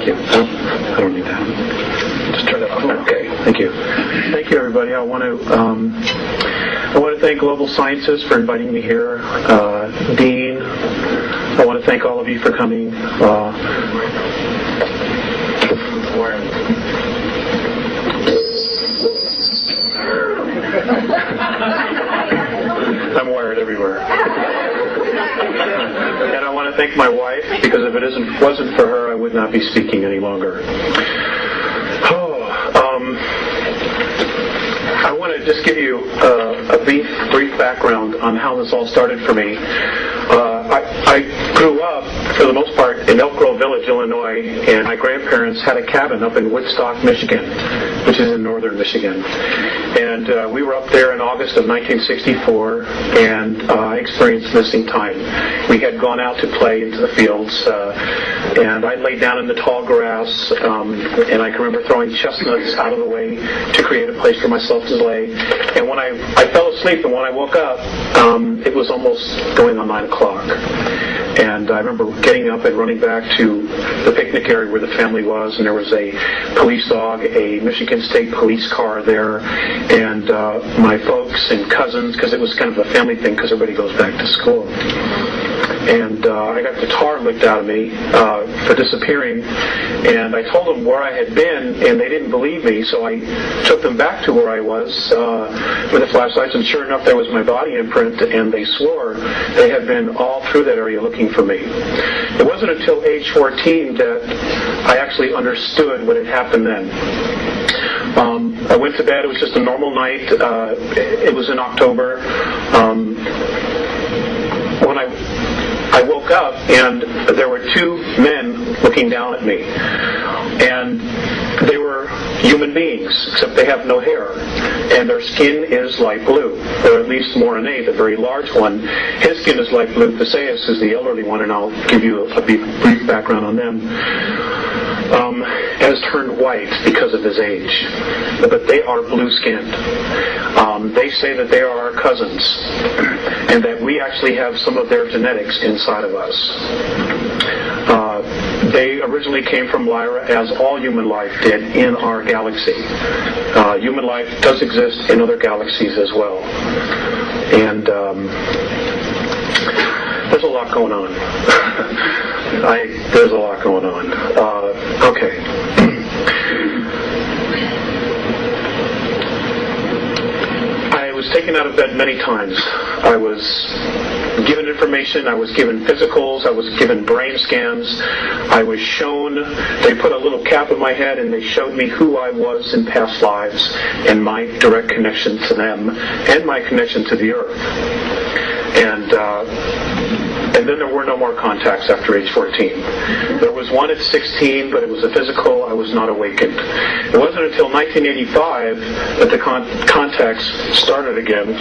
Thank you. I don't need that. Just turn it off. Okay. Thank you. Thank you, everybody. I want to thank Global Sciences for inviting me here. Dean, I want to thank all of you for coming. I'm wired everywhere. And I want to thank my wife, because if it wasn't for her, I would not be speaking any longer. I want to just give you a brief background on how this all started for me. I grew up, for the most part, in Elk Grove Village, Illinois, and my grandparents had a cabin up in Woodstock, Michigan, which is in northern Michigan. And we were up there in August of 1964, and I experienced missing time. We had gone out to play into the fields, and I laid down in the tall grass, and I can remember throwing chestnuts out of the way to create a place for myself to lay. And when I fell asleep, and when I woke up, it was almost going on 9 o'clock. And I remember getting up and running back to the picnic area where the family was, and there was a police dog, a Michigan State police car there, and my folks and cousins, because it was kind of a family thing because everybody goes back to school. And I got the tar licked out of me for disappearing, and I told them where I had been, and they didn't believe me, so I took them back to where I was with the flashlights, and sure enough, there was my body imprint, and they swore they had been all through that area looking for me. It wasn't until age 14 that I actually understood what had happened then. I went to bed. It was just a normal night. It was in October. When I woke up, and there were 2 men looking down at me. And they were human beings, except they have no hair. And their skin is light blue, or at least Morinay, the very large one. His skin is light blue. Paseus is the elderly one, and I'll give you a brief background on them. Has turned white because of his age, but they are blue-skinned. They say that they are our cousins, and that we actually have some of their genetics inside of us. They originally came from Lyra, as all human life did in our galaxy. Human life does exist in other galaxies as well. And there's a lot going on. There's a lot going on. Okay. I was taken out of bed many times. I was given information, I was given physicals, I was given brain scans, I was shown, they put a little cap on my head and they showed me who I was in past lives and my direct connection to them and my connection to the earth. And then there were no more contacts after age 14. There was one at 16, but it was a physical. I was not awakened. It wasn't until 1985 that the contacts started again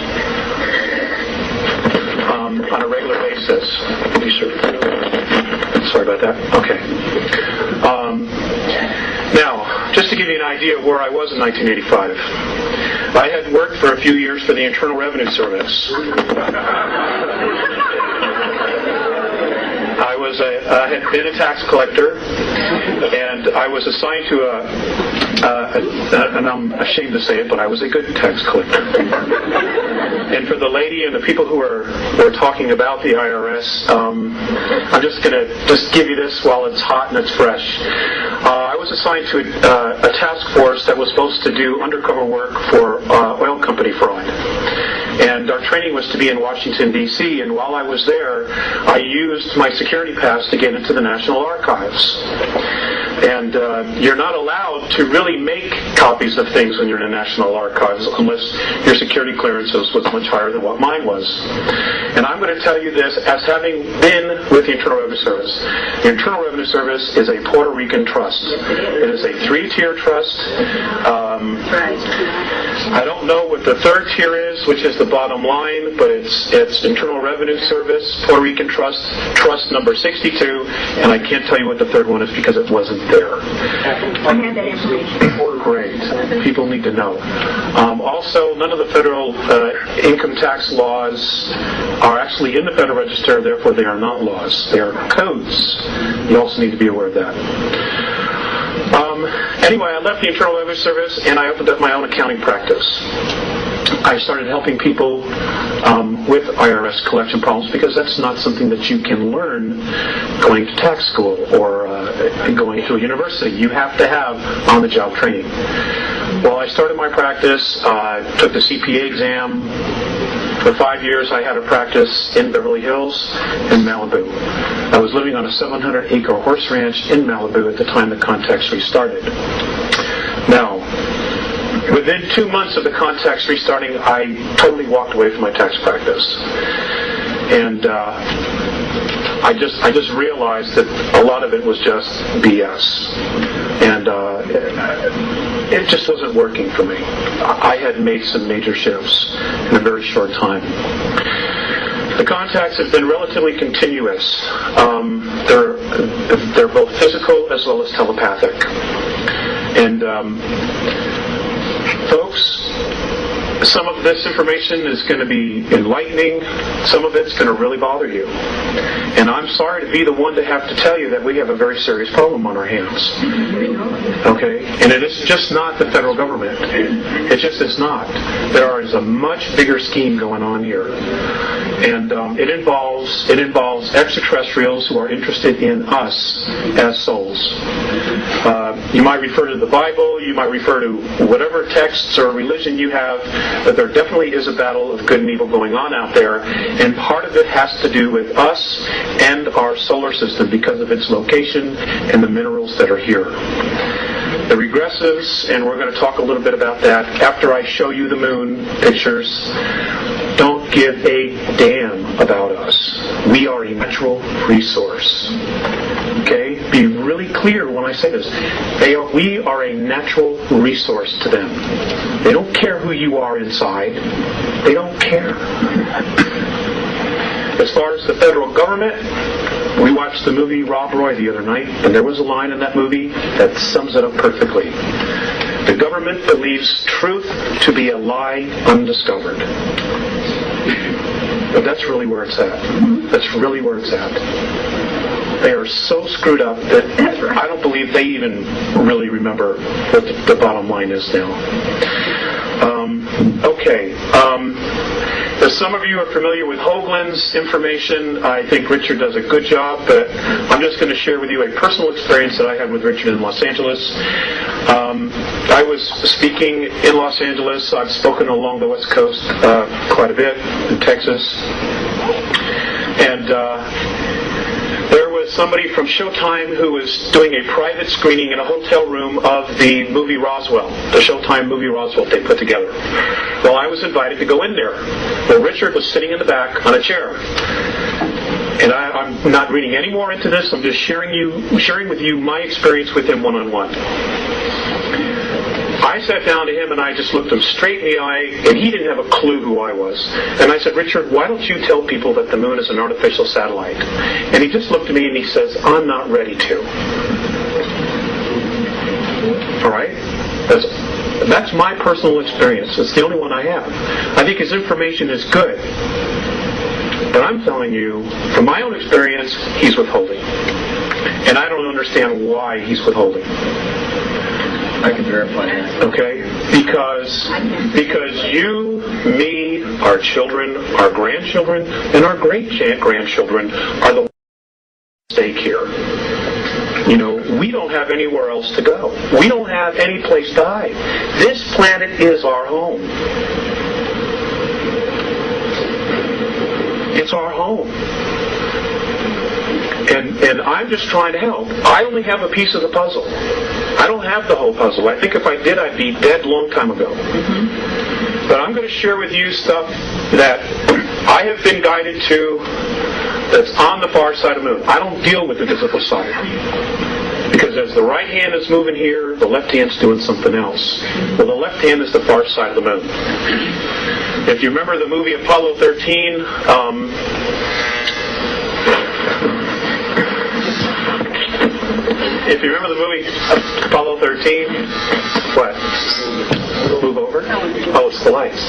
on a regular basis. Sorry about that. Okay. Now, just to give you an idea of where I was in 1985, I had worked for a few years for the Internal Revenue Service. I had been a tax collector, and I was assigned to and I'm ashamed to say it, but I was a good tax collector. And for the lady and the people who were talking about the IRS, I'm just going to give you this while it's hot and it's fresh. I was assigned to a task force that was supposed to do undercover work for oil company fraud. And our training was to be in Washington, D.C., and while I was there, I used my security pass to get into the National Archives. And you're not allowed to really make copies of things when you're in the National Archives unless your security clearances was much higher than what mine was. And I'm going to tell you this as having been with the Internal Revenue Service. The Internal Revenue Service is a Puerto Rican trust. It is a 3-tier trust. I don't know what the 3rd tier is, which is the bottom line, but it's Internal Revenue Service, Puerto Rican Trust, Trust number 62, and I can't tell you what the 3rd one is because it wasn't there. I had that information. Great. People need to know. Also, none of the federal income tax laws are actually in the Federal Register, therefore they are not laws. They are codes. You also need to be aware of that. Anyway, I left the Internal Revenue Service and I opened up my own accounting practice. I started helping people with IRS collection problems because that's not something that you can learn going to tax school or going to a university. You have to have on-the-job training. Well, I started my practice, took the CPA exam. For 5 years, I had a practice in Beverly Hills and Malibu. I was living on a 700-acre horse ranch in Malibu at the time the context restarted. Now, within 2 months of the context restarting, I totally walked away from my tax practice. And I just realized that a lot of it was just BS. And it just wasn't working for me. I had made some major shifts in a very short time. The contacts have been relatively continuous. They're both physical as well as telepathic. And folks, some of this information is going to be enlightening. Some of it's going to really bother you. And I'm sorry to be the one to have to tell you that we have a very serious problem on our hands. Okay? And it is just not the federal government. It just is not. There is a much bigger scheme going on here. And it involves extraterrestrials who are interested in us as souls. You might refer to the Bible, you might refer to whatever texts or religion you have, but there definitely is a battle of good and evil going on out there, and part of it has to do with us and our solar system because of its location and the minerals that are here. The regressives, and we're going to talk a little bit about that after I show you the moon pictures, don't give a damn about us. We are a natural resource. Okay? Be really clear when I say this. We are a natural resource to them. They don't care who you are inside. They don't care. As far as the federal government, we watched the movie Rob Roy the other night, and there was a line in that movie that sums it up perfectly. The government believes truth to be a lie undiscovered. But that's really where it's at. That's really where it's at. They are so screwed up that I don't believe they even really remember what the bottom line is now. As some of you are familiar with Hoagland's information, I think Richard does a good job, but I'm just going to share with you a personal experience that I had with Richard in Los Angeles. I was speaking in Los Angeles. I've spoken along the West Coast quite a bit, in Texas. And there was somebody from Showtime who was doing a private screening in a hotel room of the movie Roswell, the Showtime movie Roswell they put together. Well, I was invited to go in there. Well, Richard was sitting in the back on a chair. And I'm not reading any more into this. I'm just sharing with you my experience with him one-on-one. I sat down to him and I just looked him straight in the eye, and he didn't have a clue who I was. And I said, Richard, why don't you tell people that the moon is an artificial satellite? And he just looked at me and he says, I'm not ready to. All right? That's my personal experience. It's the only one I have. I think his information is good. But I'm telling you, from my own experience, he's withholding. And I don't understand why he's withholding. I can verify that. Okay? Because you, me, our children, our grandchildren, and our great-grandchildren are the ones at stake here. You know, we don't have anywhere else to go. We don't have any place to hide. This planet is our home. It's our home. And I'm just trying to help. I only have a piece of the puzzle. I don't have the whole puzzle. I think if I did, I'd be dead a long time ago. Mm-hmm. But I'm going to share with you stuff that I have been guided to that's on the far side of the moon. I don't deal with the visible side. Because as the right hand is moving here, the left hand's doing something else. Well, the left hand is the far side of the moon. If you remember the movie Apollo 13, if you remember the movie Apollo 13, what? Move over? Oh, it's the lights.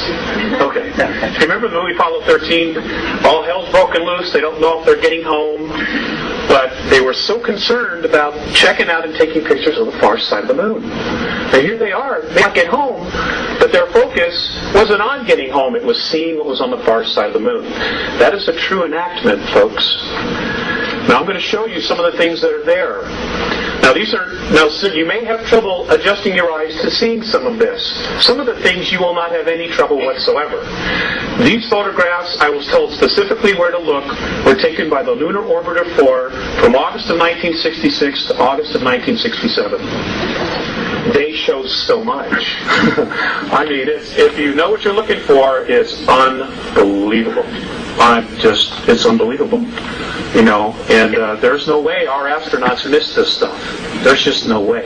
Okay. If you remember the movie Apollo 13, all hell's broken loose. They don't know if they're getting home. But they were so concerned about checking out and taking pictures of the far side of the moon. And here they are, they can't get home, but their focus wasn't on getting home, it was seeing what was on the far side of the moon. That is a true enactment, folks. Now I'm going to show you some of the things that are there. Now so you may have trouble adjusting your eyes to seeing some of this. Some of the things you will not have any trouble whatsoever. These photographs, I was told specifically where to look, were taken by the Lunar Orbiter 4 from August of 1966 to August of 1967. They show so much. I mean, if you know what you're looking for, it's unbelievable. It's unbelievable. You know, and there's no way our astronauts missed this stuff. There's just no way.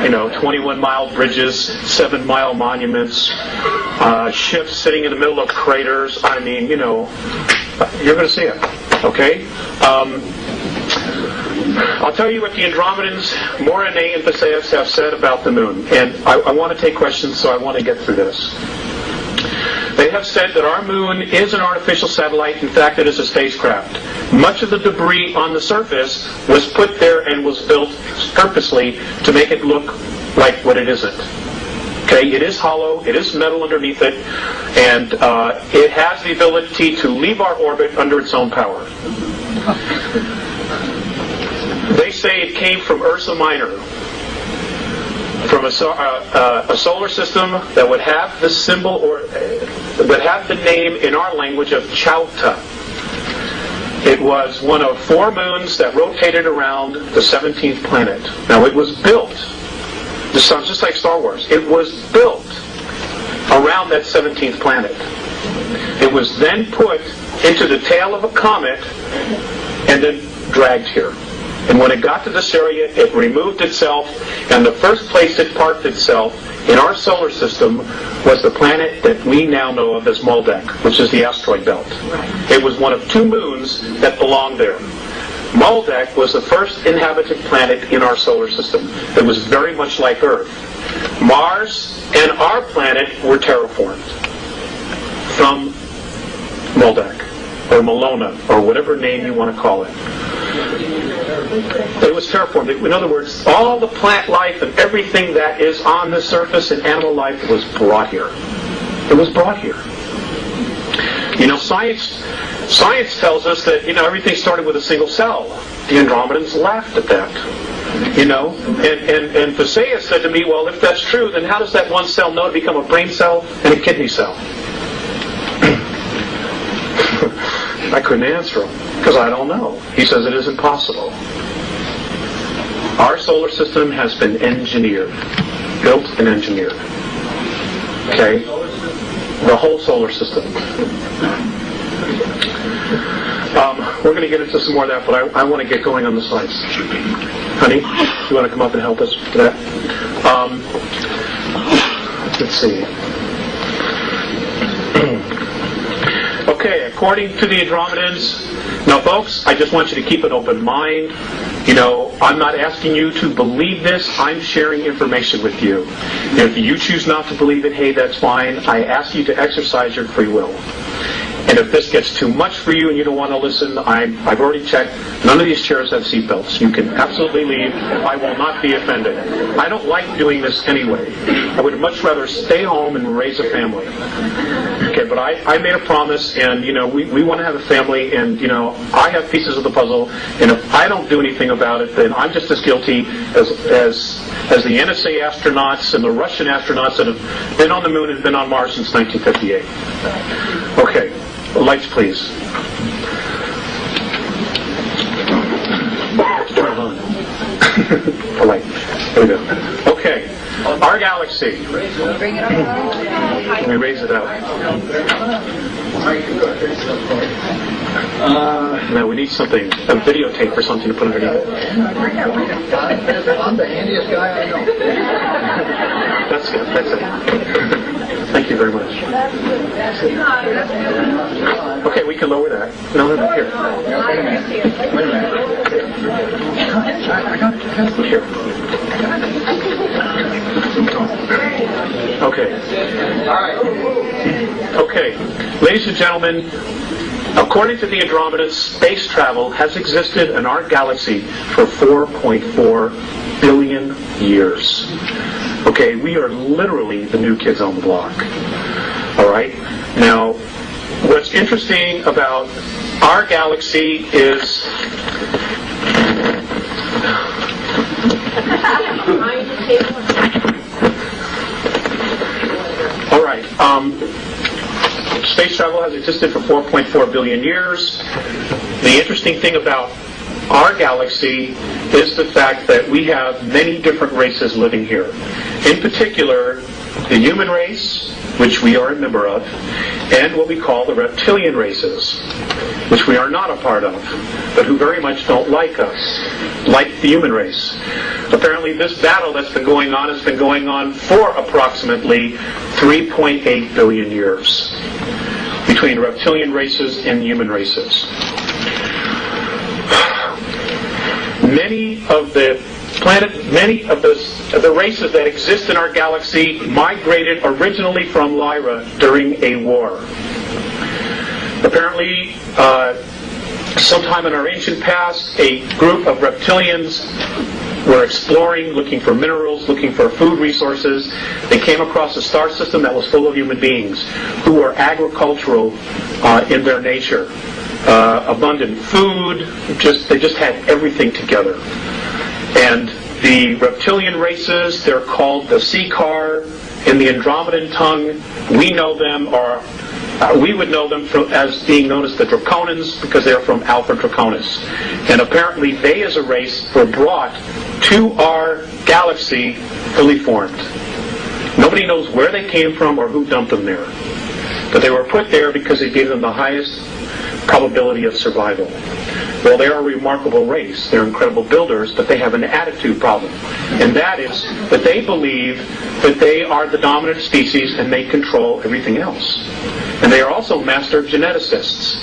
You know, 21-mile bridges, 7-mile monuments, ships sitting in the middle of craters. I mean, you know, you're going to see it. Okay? I'll tell you what the Andromedans, Morine and Theseus have said about the moon. And I want to take questions, so I want to get through this. They have said that our moon is an artificial satellite. In fact, it is a spacecraft. Much of the debris on the surface was put there and was built purposely to make it look like what it isn't. Okay, it is hollow, it is metal underneath it, and it has the ability to leave our orbit under its own power. They say it came from Ursa Minor, from a solar system that would have the symbol or would have the name in our language of Chauta. It was one of 4 moons that rotated around the 17th planet. Now it was built, this sounds just like Star Wars, it was built around that 17th planet. It was then put into the tail of a comet and then dragged here. And when it got to this area, it removed itself, and the first place it parked itself in our solar system was the planet that we now know of as Maldek, which is the asteroid belt. It was one of 2 moons that belonged there. Maldek was the first inhabited planet in our solar system. It was very much like Earth. Mars and our planet were terraformed from Maldek, or Malona, or whatever name you want to call it. It was terraformed. In other words, all the plant life and everything that is on the surface and animal life was brought here. It was brought here. You know, science tells us that, you know, everything started with a single cell. The Andromedans laughed at that. You know, and Theseus said to me, well, if that's true, then how does that one cell know to become a brain cell and a kidney cell? I couldn't answer him, because I don't know. He says it is impossible. Our solar system has been engineered, built and engineered. Okay? The whole solar system. We're going to get into some more of that, but I want to get going on the slides. Honey, you want to come up and help us with that? Let's see. Okay, according to the Andromedans, now folks, I just want you to keep an open mind. You know, I'm not asking you to believe this, I'm sharing information with you. If you choose not to believe it, hey, that's fine. I ask you to exercise your free will. And if this gets too much for you and you don't want to listen, I've already checked. None of these chairs have seatbelts. You can absolutely leave. I will not be offended. I don't like doing this anyway. I would much rather stay home and raise a family. Okay, but I made a promise, and, you know, we want to have a family, and, you know, I have pieces of the puzzle, and if I don't do anything about it, then I'm just as guilty as the NSA astronauts and the Russian astronauts that have been on the moon and been on Mars since 1958. Okay. Lights, please. Turn it on. The light. There we go. Okay. Our galaxy. Let me raise it up. No, we need something, a videotape or something to put underneath it. I'm the handiest guy I know. That's good. That's it. Thank you very much. Okay, we can lower that. No, here. Wait a minute. I got it. Here. Okay. All right. Okay. Ladies and gentlemen, According to the Andromedans, space travel has existed in our galaxy for 4.4 billion years. Okay, we are literally the new kids on the block. All right? Now, what's interesting about our galaxy is... All right. Space travel has existed for 4.4 billion years. The interesting thing about our galaxy is the fact that we have many different races living here. In particular, the human race, which we are a member of, and what we call the reptilian races, which we are not a part of, but who very much don't like us, like the human race. Apparently this battle that's been going on has been going on for approximately 3.8 billion years between reptilian races and human races. Many of the races that exist in our galaxy migrated originally from Lyra during a war. Apparently, sometime in our ancient past, a group of reptilians were exploring, looking for minerals, looking for food resources. They came across a star system that was full of human beings who were agricultural in their nature. Abundant food, they just had everything together. And the reptilian races, they're called the Seekar. In the Andromedan tongue, we know them, or we would know them as being known as the Draconans, because they're from Alpha Draconis. And apparently they, as a race, were brought to our galaxy fully formed. Nobody knows where they came from or who dumped them there. But they were put there because it gave them the highest probability of survival. Well, they're a remarkable race. They're incredible builders, but they have an attitude problem. And that is that they believe that they are the dominant species and they control everything else. And they are also master geneticists.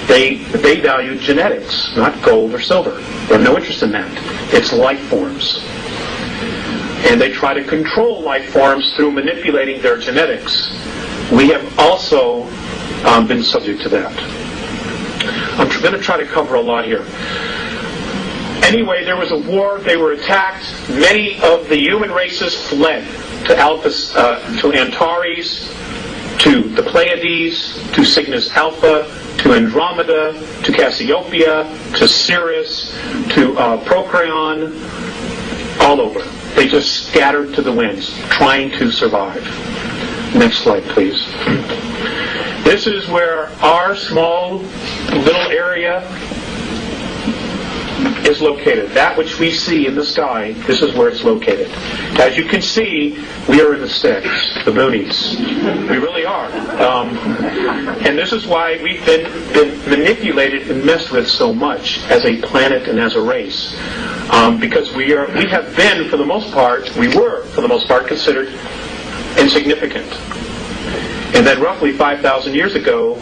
They value genetics, not gold or silver. They have no interest in that. It's life forms. And they try to control life forms through manipulating their genetics. We have also been subject to that. I'm going to try to cover a lot here. Anyway, there was a war. They were attacked. Many of the human races fled to Antares, to the Pleiades, to Cygnus Alpha, to Andromeda, to Cassiopeia, to Sirius, to Procyon, all over. They just scattered to the winds, trying to survive. Next slide, please. This is where our small little area is located. That which we see in the sky, this is where it's located. As you can see, we are in the sticks, the boonies. We really are. And this is why we've been manipulated and messed with so much as a planet and as a race. Because we have been, for the most part, considered insignificant. And then roughly 5,000 years ago,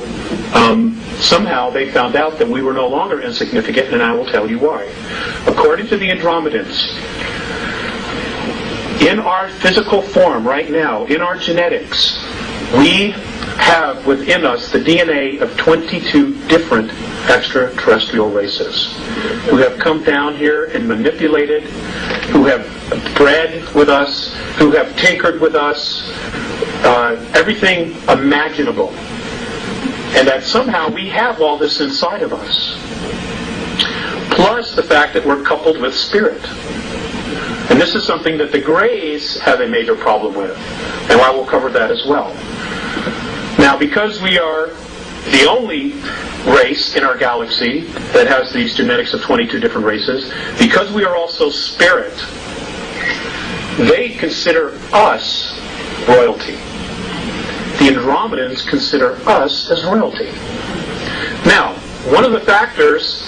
somehow they found out that we were no longer insignificant, and I will tell you why. According to the Andromedans, in our physical form right now, in our genetics, we have within us the DNA of 22 different extraterrestrial races who have come down here and manipulated, who have bred with us, who have tinkered with us, everything imaginable. And that somehow we have all this inside of us. Plus the fact that we're coupled with spirit. And this is something that the Greys have a major problem with. And I will cover that as well. Now, because we are the only race in our galaxy that has these genetics of 22 different races, because we are also spirit, they consider us royalty. The Andromedans consider us as royalty. Now, one of the factors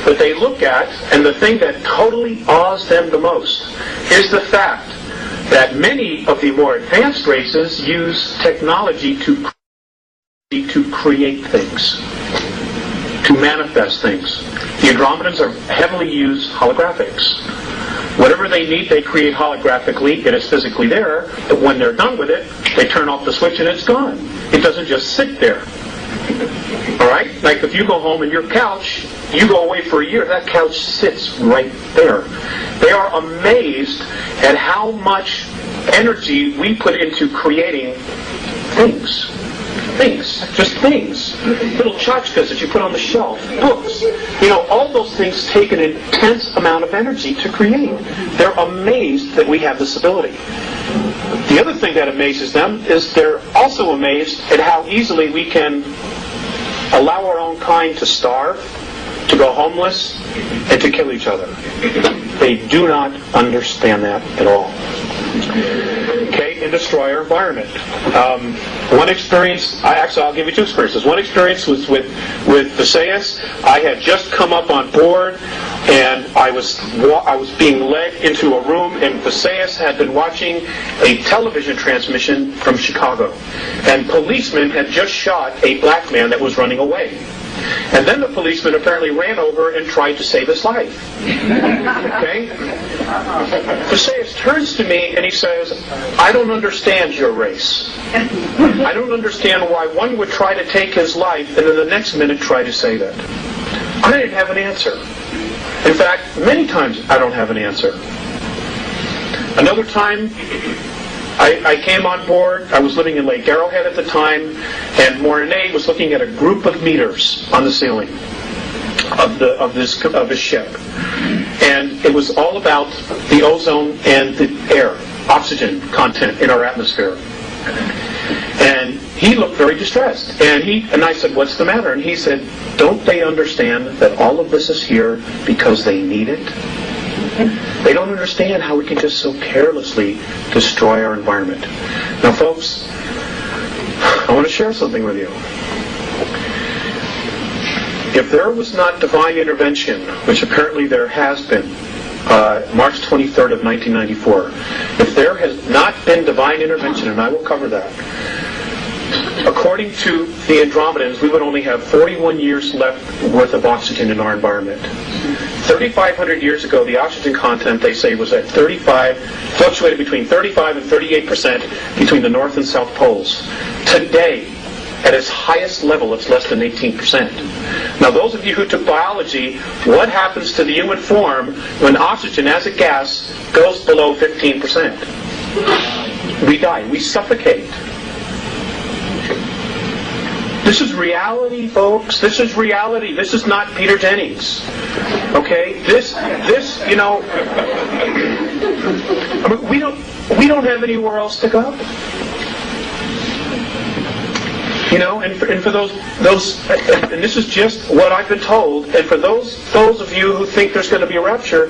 that they look at, and the thing that totally awes them the most, is the fact that many of the more advanced races use technology to create things, to manifest things. The Andromedans are heavily use holographics. Whatever they need, they create holographically. It is physically there, but when they're done with it, they turn off the switch and it's gone. It doesn't just sit there. All right? Like if you go home and your couch, you go away for a year, that couch sits right there. They are amazed at how much energy we put into creating things. Just things. Little tchotchkes that you put on the shelf, books. All those things take an intense amount of energy to create. They're amazed that we have this ability. The other thing that amazes them is they're also amazed at how easily we can allow our own kind to starve, to go homeless, and to kill each other. They do not understand that at all. Okay, and destroy our environment. One experience, I'll give you two experiences. One experience was with Visayas. I had just come up on board, and I was being led into a room, and Visayas had been watching a television transmission from Chicago. And policemen had just shot a black man that was running away. And then the policeman apparently ran over and tried to save his life. Okay? Visayas turns to me and he says, I don't understand your race. I don't understand why one would try to take his life and in the next minute try to save it. I didn't have an answer. In fact, many times I don't have an answer. Another time, I came on board. I was living in Lake Arrowhead at the time, and Mornay was looking at a group of meters on the ceiling of his ship, and it was all about the ozone and the air, oxygen content in our atmosphere. And he looked very distressed, and I said, "What's the matter?" And he said, "Don't they understand that all of this is here because they need it? They don't understand how we can just so carelessly destroy our environment." Now, folks, I want to share something with you. If there was not divine intervention, which apparently there has been, March 23rd of 1994, if there has not been divine intervention, and I will cover that, according to the Andromedans, we would only have 41 years left worth of oxygen in our environment. 3,500 years ago, the oxygen content, they say, was at 35, fluctuated between 35 and 38% between the North and South Poles. Today, at its highest level, it's less than 18%. Now, those of you who took biology, what happens to the human form when oxygen as a gas goes below 15%? We die. We suffocate. This is reality, folks. This is reality. This is not Peter Jennings. Okay? This, I mean, we don't have anywhere else to go. And for those, and this is just what I've been told, and for those of you who think there's going to be a rapture,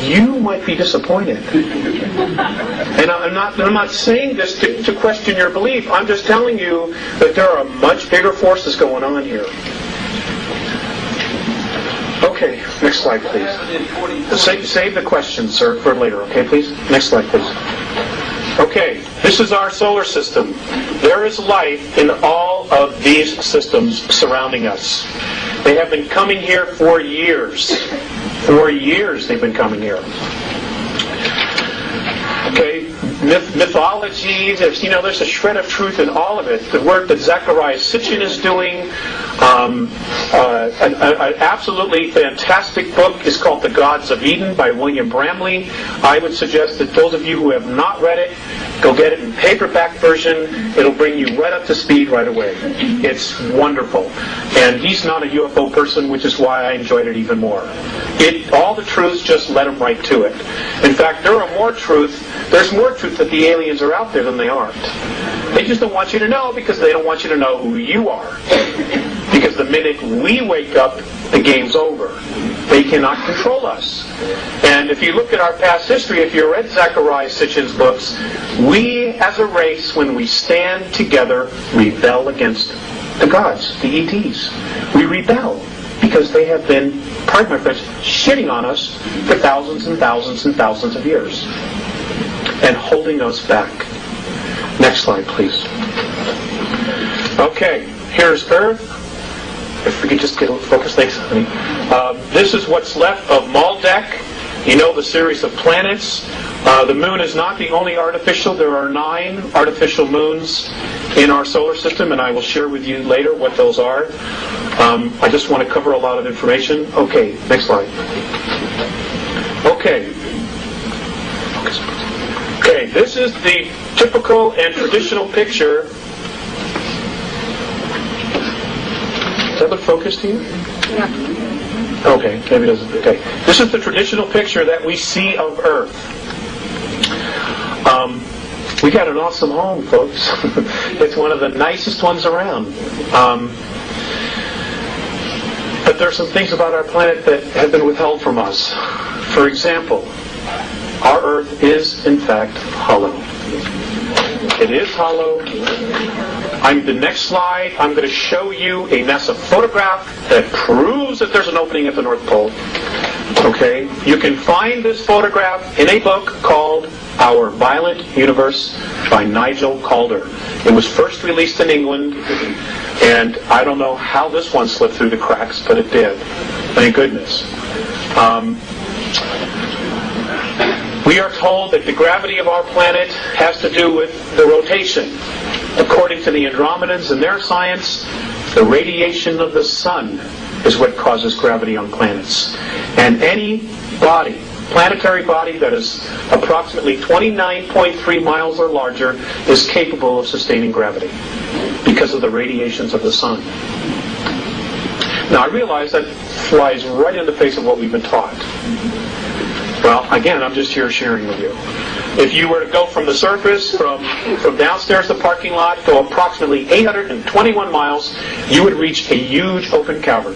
you might be disappointed. And I'm not saying this to question your belief. I'm just telling you that there are much bigger forces going on here. Okay, next slide, please. Save the questions, sir, for later. Okay, please. Next slide, please. Okay, this is our solar system. There is life in all of these systems surrounding us. They have been coming here for years. For years they've been coming here. Okay, mythology, there's a shred of truth in all of it. The work that Zecharia Sitchin is doing, an absolutely fantastic book is called The Gods of Eden by William Bramley. I would suggest that those of you who have not read it, go get it in paperback version. It'll bring you right up to speed right away. It's wonderful. And he's not a UFO person, which is why I enjoyed it even more. All the truths, just let him right to it. In fact, there's more truth that the aliens are out there than they aren't. They just don't want you to know because they don't want you to know who you are. Because the minute we wake up, the game's over. They cannot control us. And if you look at our past history, if you read Zecharia Sitchin's books, we as a race, when we stand together, rebel against the gods, the ETs. We rebel because they have been, pardon my French, shitting on us for thousands and thousands and thousands of years and holding us back. Next slide, please. Okay, here's Earth. If we could just get a focus, thanks, honey. This is what's left of Maldek. You know the series of planets. The moon is not the only artificial. There are 9 artificial moons in our solar system, and I will share with you later what those are. I just want to cover a lot of information. Okay, next slide. Okay. Okay, this is the typical and traditional picture. Does that look focused to you? Yeah. Okay, maybe it doesn't. Okay. This is the traditional picture that we see of Earth. We got an awesome home, folks. It's one of the nicest ones around. But there are some things about our planet that have been withheld from us. For example, our Earth is, in fact, hollow. It is hollow. The next slide, I'm going to show you a NASA photograph that proves that there's an opening at the North Pole. Okay? You can find this photograph in a book called Our Violent Universe by Nigel Calder. It was first released in England, and I don't know how this one slipped through the cracks, but it did. Thank goodness. We are told that the gravity of our planet has to do with the rotation. According to the Andromedans and their science, the radiation of the sun is what causes gravity on planets. And any body, planetary body that is approximately 29.3 miles or larger is capable of sustaining gravity because of the radiations of the sun. Now I realize that flies right in the face of what we've been taught. Well, again, I'm just here sharing with you. If you were to go from the surface, from downstairs the parking lot, go approximately 821 miles, you would reach a huge open cavern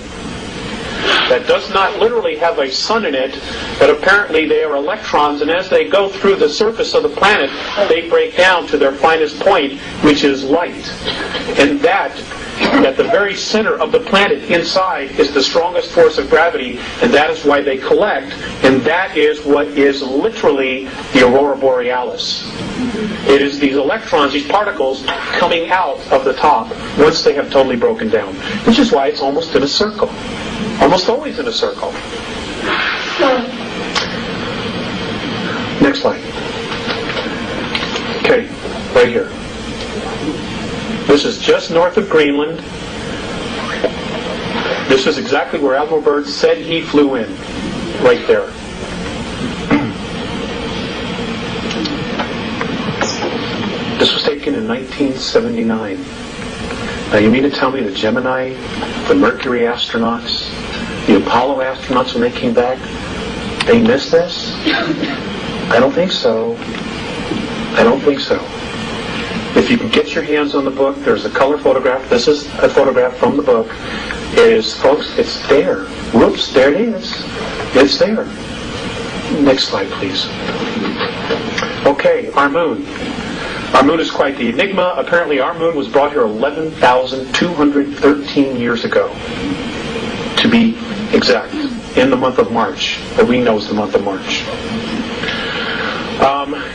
that does not literally have a sun in it, but apparently they are electrons, and as they go through the surface of the planet, they break down to their finest point, which is light. And that, at the very center of the planet inside, is the strongest force of gravity, and that is why they collect, and that is what is literally the aurora borealis. It is these electrons, these particles, coming out of the top once they have totally broken down, which is why it's almost in a circle. Almost always in a circle. Next slide. Okay, right here. This is just north of Greenland. This is exactly where Admiral Byrd said he flew in. Right there. This was taken in 1979. Now you mean to tell me the Gemini, the Mercury astronauts, the Apollo astronauts, when they came back, they missed this? I don't think so. I don't think so. If you can get your hands on the book, there's a color photograph. This is a photograph from the book. It is, folks, it's there. Whoops, there it is. It's there. Next slide, please. Okay, our moon. Our moon is quite the enigma. Apparently our moon was brought here 11,213 years ago, to be exact, in the month of March, that we know is the month of March.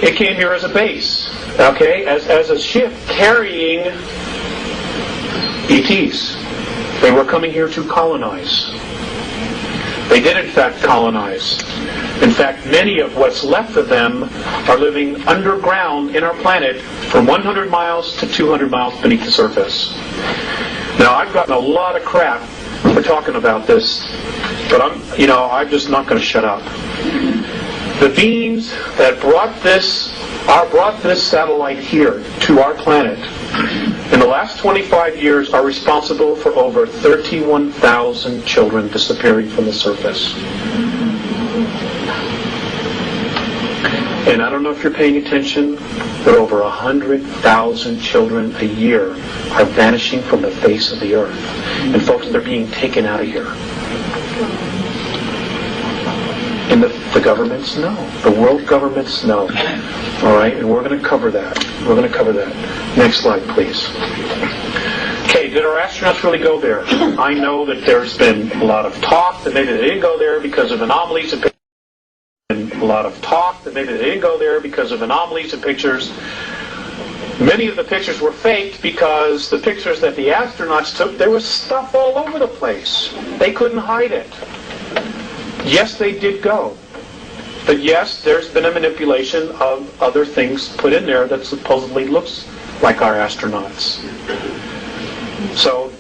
It came here as a base, okay, as a ship carrying ETs. They were coming here to colonize. They did, in fact, colonize. In fact, many of what's left of them are living underground in our planet from 100 miles to 200 miles beneath the surface. Now, I've gotten a lot of crap for talking about this, but I'm just not going to shut up. The beings that brought this satellite here to our planet in the last 25 years are responsible for over 31,000 children disappearing from the surface. And I don't know if you're paying attention, but over 100,000 children a year are vanishing from the face of the earth. And folks, they're being taken out of here. And the governments know. The world governments know. All right, and we're going to cover that. We're going to cover that. Next slide, please. Okay, did our astronauts really go there? I know that there's been a lot of talk that maybe they didn't go there because of anomalies and pictures. A lot of talk that maybe they didn't go there because of anomalies and pictures. Many of the pictures were faked because the pictures that the astronauts took, there was stuff all over the place. They couldn't hide it. Yes, they did go. But yes, there's been a manipulation of other things put in there that supposedly looks like our astronauts. So,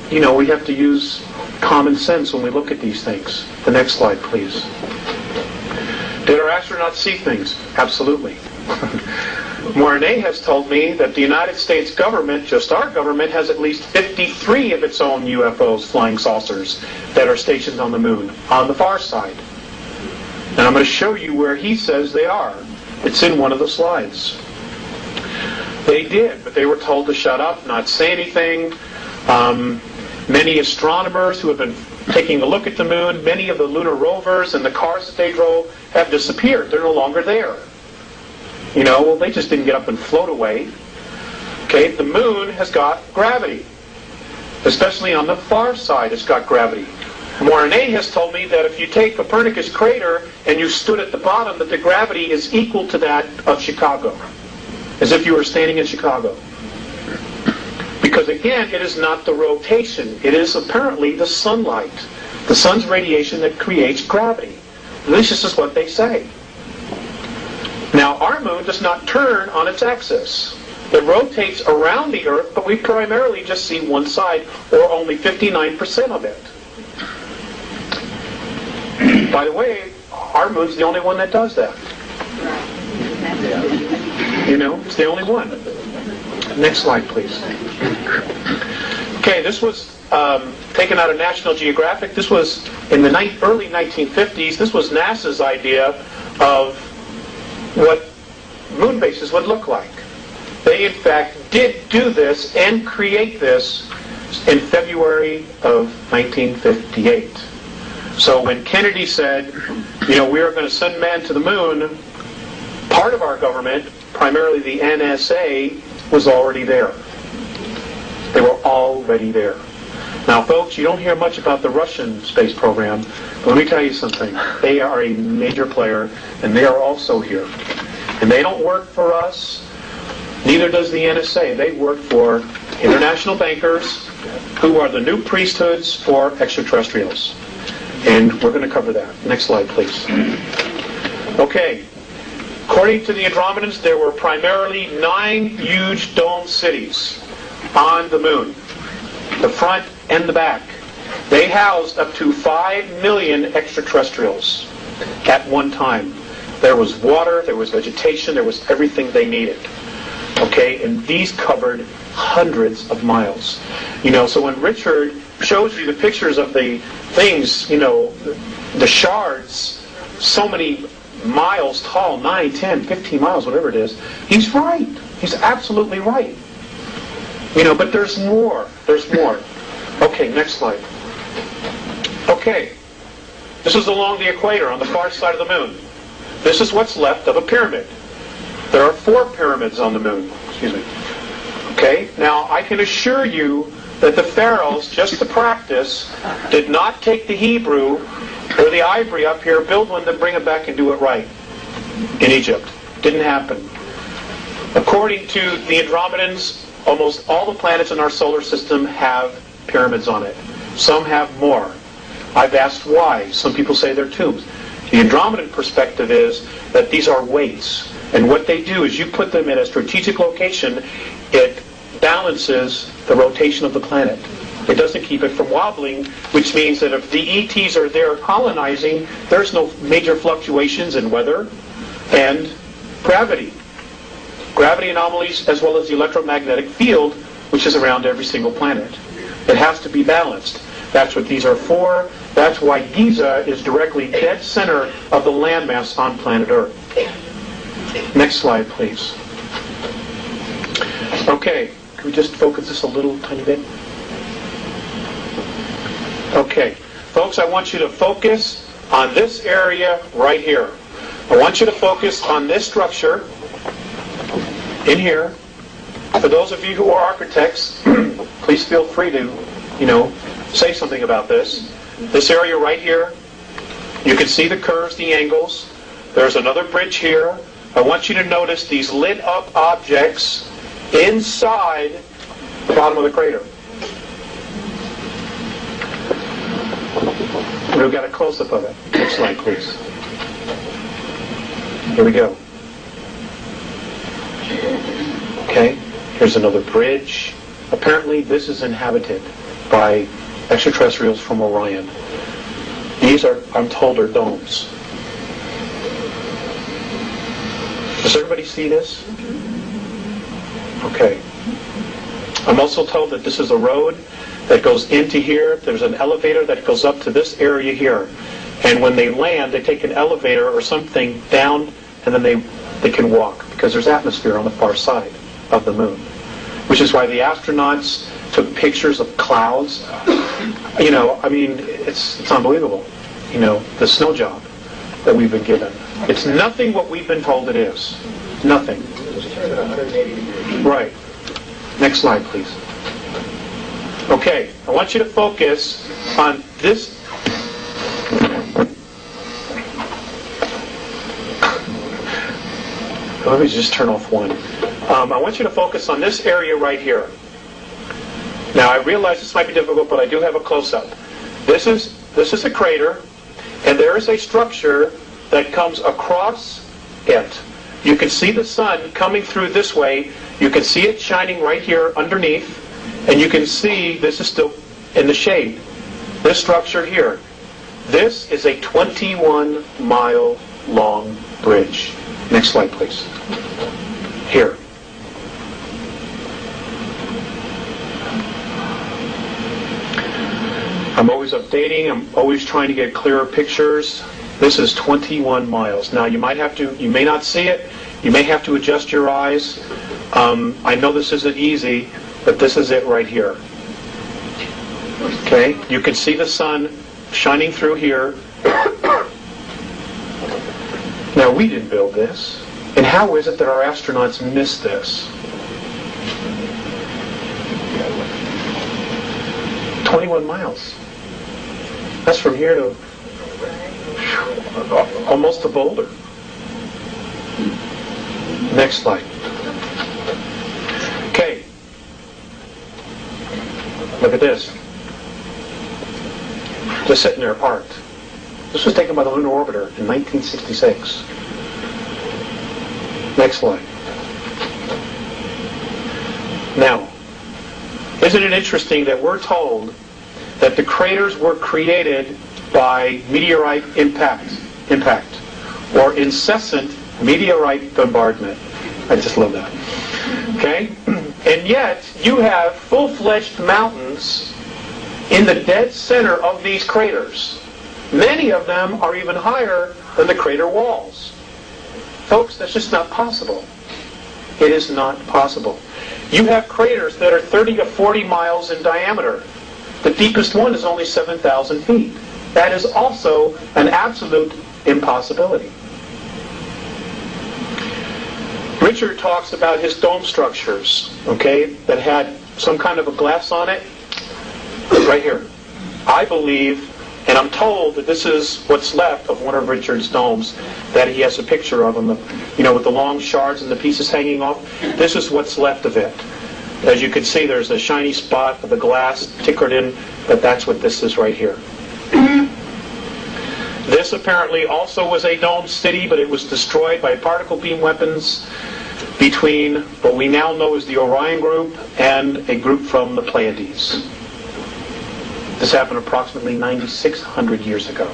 we have to use common sense when we look at these things. The next slide, please. Did our astronauts see things? Absolutely. Mornay has told me that the United States government, just our government, has at least 53 of its own UFOs, flying saucers, that are stationed on the moon, on the far side. And I'm going to show you where he says they are. It's in one of the slides. They did, but they were told to shut up, not say anything. Many astronomers who have been taking a look at the moon, many of the lunar rovers and the cars that they drove have disappeared. They're no longer there. Well, they just didn't get up and float away. Okay, the moon has got gravity. Especially on the far side, it's got gravity. Mornay has told me that if you take Copernicus crater and you stood at the bottom, that the gravity is equal to that of Chicago. As if you were standing in Chicago. Because again, it is not the rotation. It is apparently the sunlight. The sun's radiation that creates gravity. This is what they say. Now, our moon does not turn on its axis. It rotates around the Earth, but we primarily just see one side, or only 59% of it. By the way, our moon's the only one that does that. It's the only one. Next slide, please. Okay, this was taken out of National Geographic. This was in the early 1950s. This was NASA's idea of what moon bases would look like. They, in fact, did do this and create this in February of 1958. So when Kennedy said, we are going to send man to the moon, part of our government, primarily the NSA, was already there. They were already there. Now, folks, you don't hear much about the Russian space program, but let me tell you something. They are a major player, and they are also here. And they don't work for us, neither does the NSA. They work for international bankers who are the new priesthoods for extraterrestrials. And we're going to cover that. Next slide, please. Okay. According to the Andromedans, there were primarily 9 huge dome cities on the moon, the front and the back. They housed up to 5 million extraterrestrials at one time. There was water, there was vegetation, there was everything they needed. Okay, and these covered hundreds of miles. So when Richard shows you the pictures of the things, the shards, so many miles tall, 9, 10, 15 miles, whatever it is, he's right. He's absolutely right. But there's more. There's more. Okay, next slide. Okay. This is along the equator on the far side of the moon. This is what's left of a pyramid. There are 4 pyramids on the moon. Excuse me. Okay? Now, I can assure you that the pharaohs, just to practice, did not take the Hebrew or the ivory up here, build one, then bring it back and do it right in Egypt. Didn't happen. According to the Andromedans, almost all the planets in our solar system have pyramids on it. Some have more. I've asked why. Some people say they're tombs. The Andromedan perspective is that these are weights. And what they do is you put them in a strategic location, it balances the rotation of the planet. It doesn't keep it from wobbling, which means that if the ETs are there colonizing, there's no major fluctuations in weather and gravity. Gravity anomalies as well as the electromagnetic field, which is around every single planet. It has to be balanced. That's what these are for. That's why Giza is directly dead center of the landmass on planet Earth. Next slide, please. Okay, can we just focus this a little tiny bit? Okay, folks, I want you to focus on this area right here. I want you to focus on this structure in here. For those of you who are architects, please feel free to, say something about this. This area right here, you can see the curves, the angles. There's another bridge here. I want you to notice these lit up objects inside the bottom of the crater. We've got a close-up of it. Next slide, please. Here we go. Okay, here's another bridge. Apparently this is inhabited by extraterrestrials from Orion. These are, I'm told, are domes. Does everybody see this? Okay. I'm also told that this is a road that goes into here. There's an elevator that goes up to this area here. And when they land, they take an elevator or something down, and then they can walk, because there's atmosphere on the far side of the moon. Which is why the astronauts took pictures of clouds. You know, I mean, it's unbelievable. You know, the snow job that we've been given. It's nothing what we've been told it is. Nothing. Right. Next slide, please. Okay, I want you to focus on this. Let me just turn off one. I want you to focus on this area right here. Now, I realize this might be difficult, but I do have a close-up. This is a crater, and there is a structure that comes across it. You can see the sun coming through this way. You can see it shining right here underneath, and you can see this is still in the shade. This structure here. This is a 21-mile long bridge. Next slide, please. Here. I'm always updating. I'm always trying to get clearer pictures. This is 21 miles. Now, you may not see it. You may have to adjust your eyes. I know this isn't easy, but this is it right here. Okay? You can see the sun shining through here. Now, we didn't build this. And how is it that our astronauts missed this? 21 miles. That's from here to almost to Boulder. Next slide. Okay. Look at this. Just sitting there parked. This was taken by the Lunar Orbiter in 1966. Next slide. Now, isn't it interesting that we're told that the craters were created by meteorite impact, or incessant meteorite bombardment? I just love that. Okay? And yet, you have full-fledged mountains in the dead center of these craters. Many of them are even higher than the crater walls. Folks, that's just not possible. It is not possible. You have craters that are 30 to 40 miles in diameter. The deepest one is only 7,000 feet. That is also an absolute impossibility. Richard talks about his dome structures, okay, that had some kind of a glass on it. Right here. I believe, and I'm told that this is what's left of one of Richard's domes that he has a picture of, with the long shards and the pieces hanging off. This is what's left of it. As you can see, there's a shiny spot of the glass tickered in, but that's what this is right here. This apparently also was a domed city, but it was destroyed by particle beam weapons between what we now know as the Orion group and a group from the Pleiades. This happened approximately 9,600 years ago.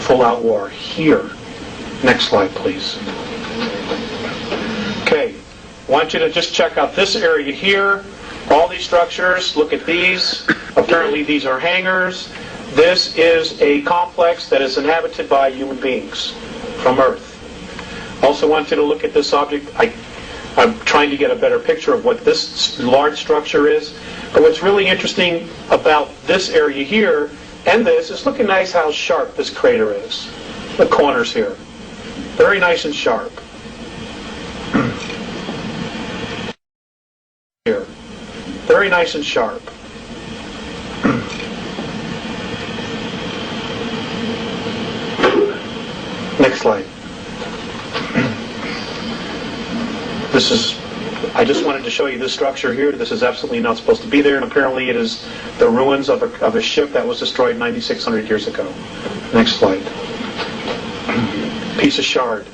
Full-out war here. Next slide, please. Okay, I want you to just check out this area here. All these structures, look at these. Apparently these are hangars. This is a complex that is inhabited by human beings from Earth. Also want you to look at this object. I'm trying to get a better picture of what this large structure is. But what's really interesting about this area here and this is look at nice how sharp this crater is. The corners here. Very nice and sharp. Here. Very nice and sharp. Next slide. I just wanted to show you this structure here. This is absolutely not supposed to be there, and apparently it is the ruins of a ship that was destroyed 9,600 years ago. Next slide. Piece of shard.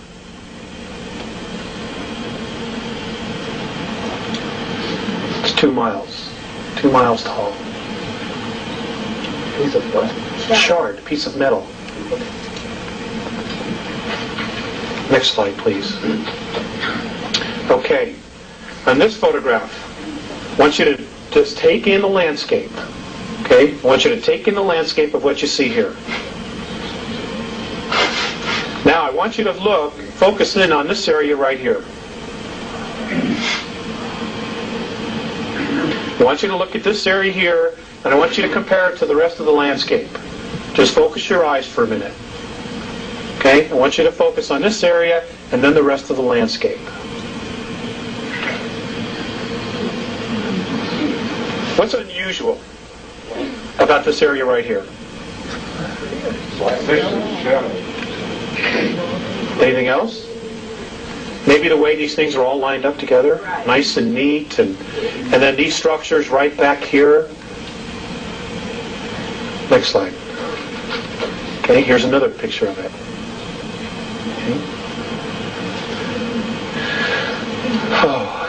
2 miles. 2 miles tall. Piece of what? Shard, piece of metal. Next slide, please. Okay. On this photograph, I want you to just take in the landscape. Okay? I want you to take in the landscape of what you see here. Now, I want you to look, focus in on this area right here. I want you to look at this area here, and I want you to compare it to the rest of the landscape. Just focus your eyes for a minute. Okay? I want you to focus on this area, and then the rest of the landscape. What's unusual about this area right here? Anything else? Maybe the way these things are all lined up together, nice and neat, and then these structures right back here. Next slide. Okay, here's another picture of it. Okay. Oh.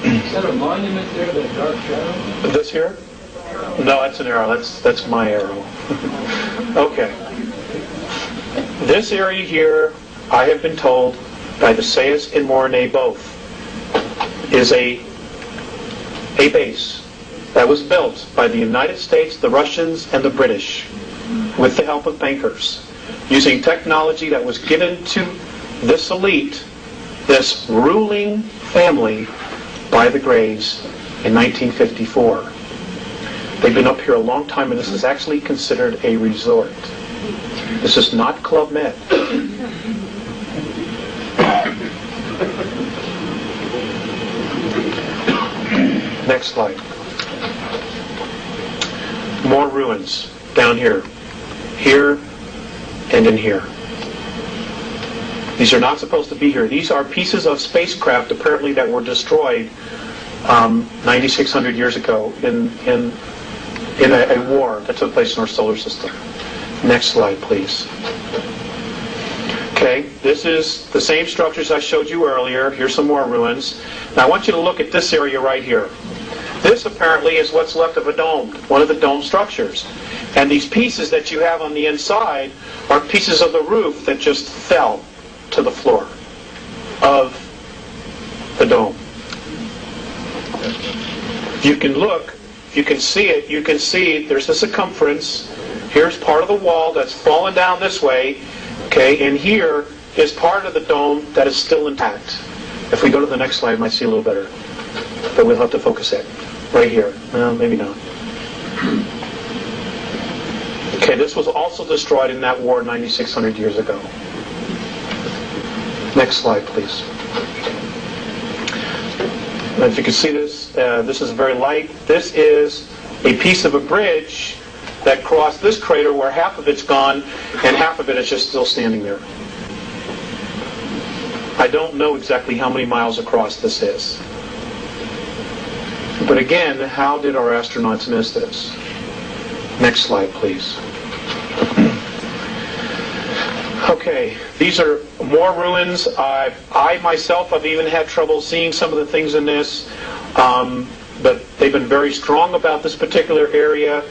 Is that a monument there, that dark shadow? This here? No, that's an arrow. That's my arrow. Okay. This area here, I have been told by the Sayers and Mornay both, is a base that was built by the United States, the Russians, and the British with the help of bankers, using technology that was given to this elite, this ruling family, by the Greys in 1954. They've been up here a long time, and this is actually considered a resort. This is not Club Med. Next slide. More ruins down here. Here and in here. These are not supposed to be here. These are pieces of spacecraft apparently that were destroyed 9,600 years ago in a war that took place in our solar system. Next slide, please. Okay, this is the same structures I showed you earlier. Here's some more ruins. Now I want you to look at this area right here. This apparently is what's left of a dome, one of the dome structures. And these pieces that you have on the inside are pieces of the roof that just fell to the floor of the dome. If you can look, if you can see it, you can see there's the circumference. Here's part of the wall that's fallen down this way, okay, and here is part of the dome that is still intact. If we go to the next slide, you might see a little better, but we'll have to focus it right here. Well, maybe not. Okay, this was also destroyed in that war 9,600 years ago. Next slide, please. And if you can see this, this is very light. This is a piece of a bridge that crossed this crater where half of it's gone and half of it is just still standing there. I don't know exactly how many miles across this is. But again, how did our astronauts miss this? Next slide, please. Okay, these are more ruins. I myself have even had trouble seeing some of the things in this, but they've been very strong about this particular area,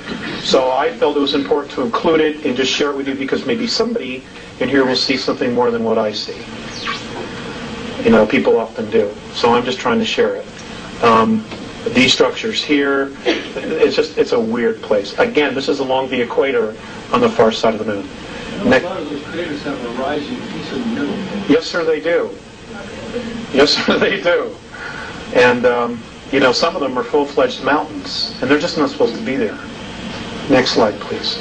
so I felt it was important to include it and just share it with you because maybe somebody in here will see something more than what I see. You know, people often do. So I'm just trying to share it. These structures here, it's a weird place. Again, this is along the equator on the far side of the moon. A lot of those craters have a rising piece in the middle. Yes, sir, they do. Yes, sir, they do. And, you know, some of them are full-fledged mountains, and they're just not supposed to be there. Next slide, please.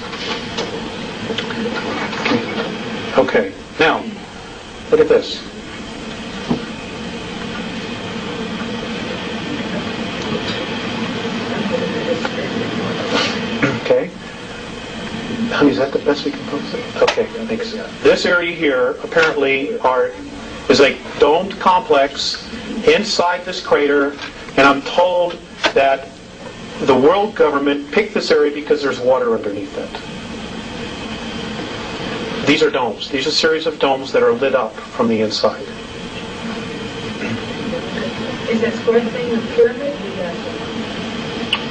Okay, now, look at this. Okay. Honey, is that the best we can post it? Okay, thanks. This area here apparently is a domed complex inside this crater, and I'm told that the world government picked this area because there's water underneath it. These are domes. These are a series of domes that are lit up from the inside. Is that square thing a pyramid?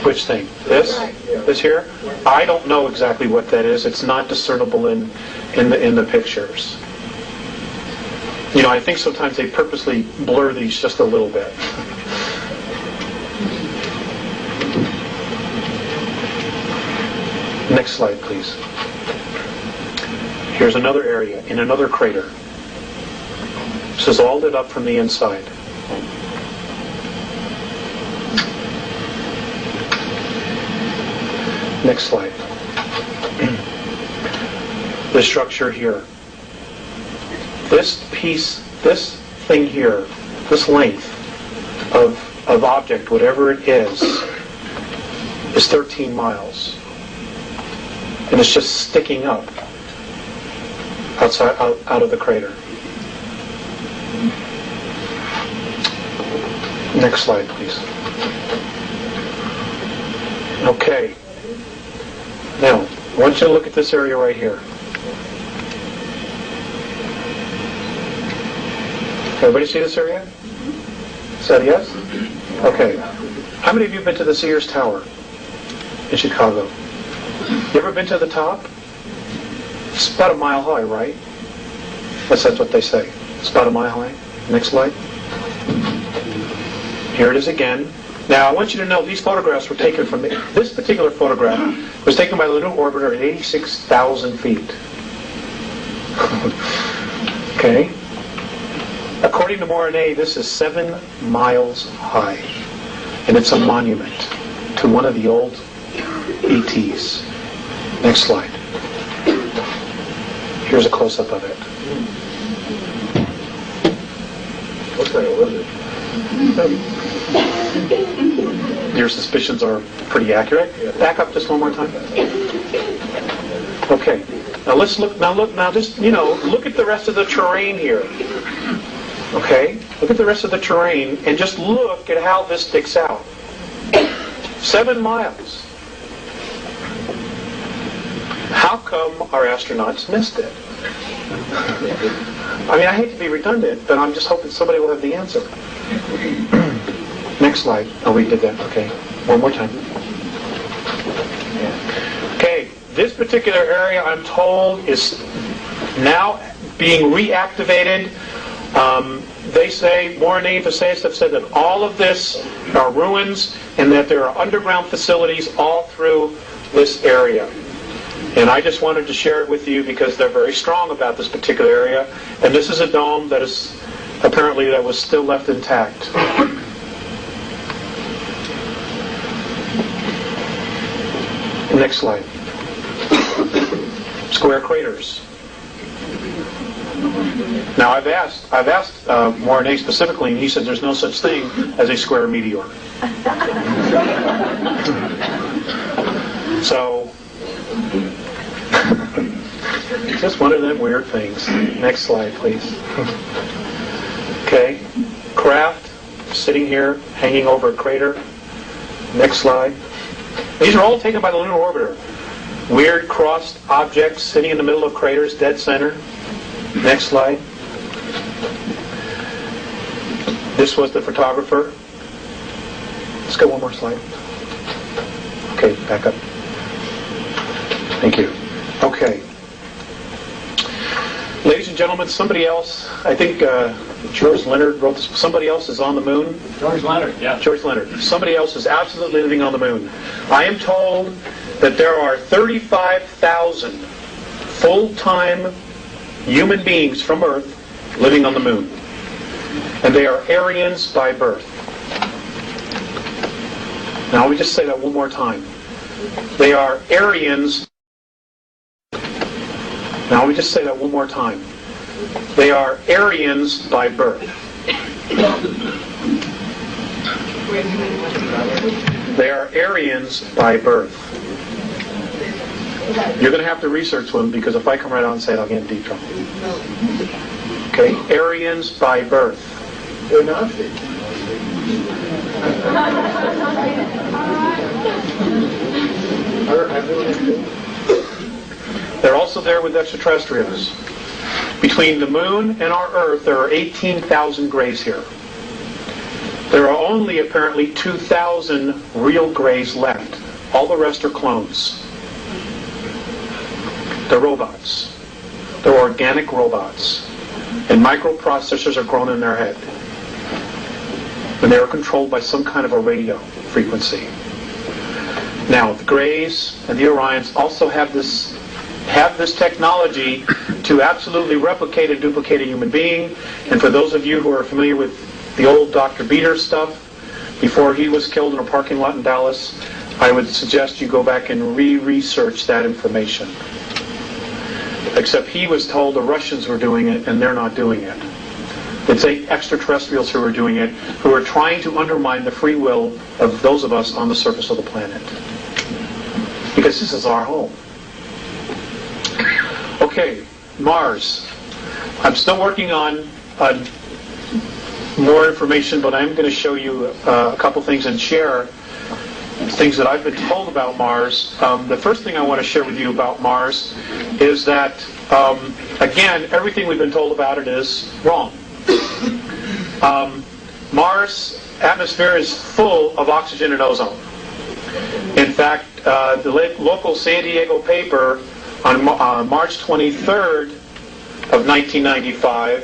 Which thing? This? This here? I don't know exactly what that is. It's not discernible in the pictures. You know, I think sometimes they purposely blur these just a little bit. Next slide, please. Here's another area in another crater. This is all lit up from the inside. Next slide. The structure here. This piece, this thing here, this length of object, whatever it is 13 miles. And it's just sticking up outside, out of the crater. Next slide, please. Okay. Now, I want you to look at this area right here. Everybody see this area? Is that a yes? Okay. How many of you have been to the Sears Tower in Chicago? You ever been to the top? It's about a mile high, right? That's what they say. It's about a mile high. Next slide. Here it is again. Now, I want you to know these photographs were taken from this particular photograph was taken by the lunar orbiter at 86,000 feet. Okay? According to Morane, this is 7 miles high. And it's a monument to one of the old ETs. Next slide. Here's a close-up of it. What kind of was it? Your suspicions are pretty accurate. Back up just one more time. Okay. Now let's look. Now just look at the rest of the terrain here. Okay. Look at the rest of the terrain and just look at how this sticks out. 7 miles. How come our astronauts missed it? I mean, I hate to be redundant, but I'm just hoping somebody will have the answer. Next slide. Oh, we did that. Okay. One more time. Okay. This particular area, I'm told, is now being reactivated. They say, Morane Facades have said that all of this are ruins and that there are underground facilities all through this area. And I just wanted to share it with you because they're very strong about this particular area. And this is a dome that is apparently that was still left intact. Next slide. Square craters. Now I've asked Morane specifically, and he said there's no such thing as a square meteor. So, just one of them weird things. Next slide, please. Okay, craft sitting here, hanging over a crater. Next slide. These are all taken by the lunar orbiter. Weird crossed objects sitting in the middle of craters, dead center. Next slide. This was the photographer. Let's go one more slide. Okay, back up. Thank you. Okay. Ladies and gentlemen, somebody else, I think George Leonard wrote this, somebody else is on the moon. George Leonard, yeah. George Leonard. Somebody else is absolutely living on the moon. I am told that there are 35,000 full-time human beings from Earth living on the moon. And they are Aryans by birth. Now, let me just say that one more time. They are Aryans. Now, let me just say that one more time. They are Aryans by birth. They are Aryans by birth. You're going to have to research them because if I come right out and say it, I'll get in deep trouble. Okay? Aryans by birth. They're Nazis. They're also there with extraterrestrials. Between the moon and our Earth, there are 18,000 grays here. There are only apparently 2,000 real grays left. All the rest are clones. They're robots. They're organic robots. And microprocessors are grown in their head. And they are controlled by some kind of a radio frequency. Now, the Greys and the Orions also have this technology to absolutely replicate and duplicate a human being. And for those of you who are familiar with the old Dr. Beater stuff, before he was killed in a parking lot in Dallas, I would suggest you go back and re-research that information. Except he was told the Russians were doing it, and they're not doing it. It's extraterrestrials who are doing it, who are trying to undermine the free will of those of us on the surface of the planet. Because this is our home. Okay, Mars. I'm still working on more information, but I'm going to show you a couple things and share things that I've been told about Mars. The first thing I want to share with you about Mars is that, again, everything we've been told about it is wrong. Mars' atmosphere is full of oxygen and ozone. In fact, the local San Diego paper on March 23rd of 1995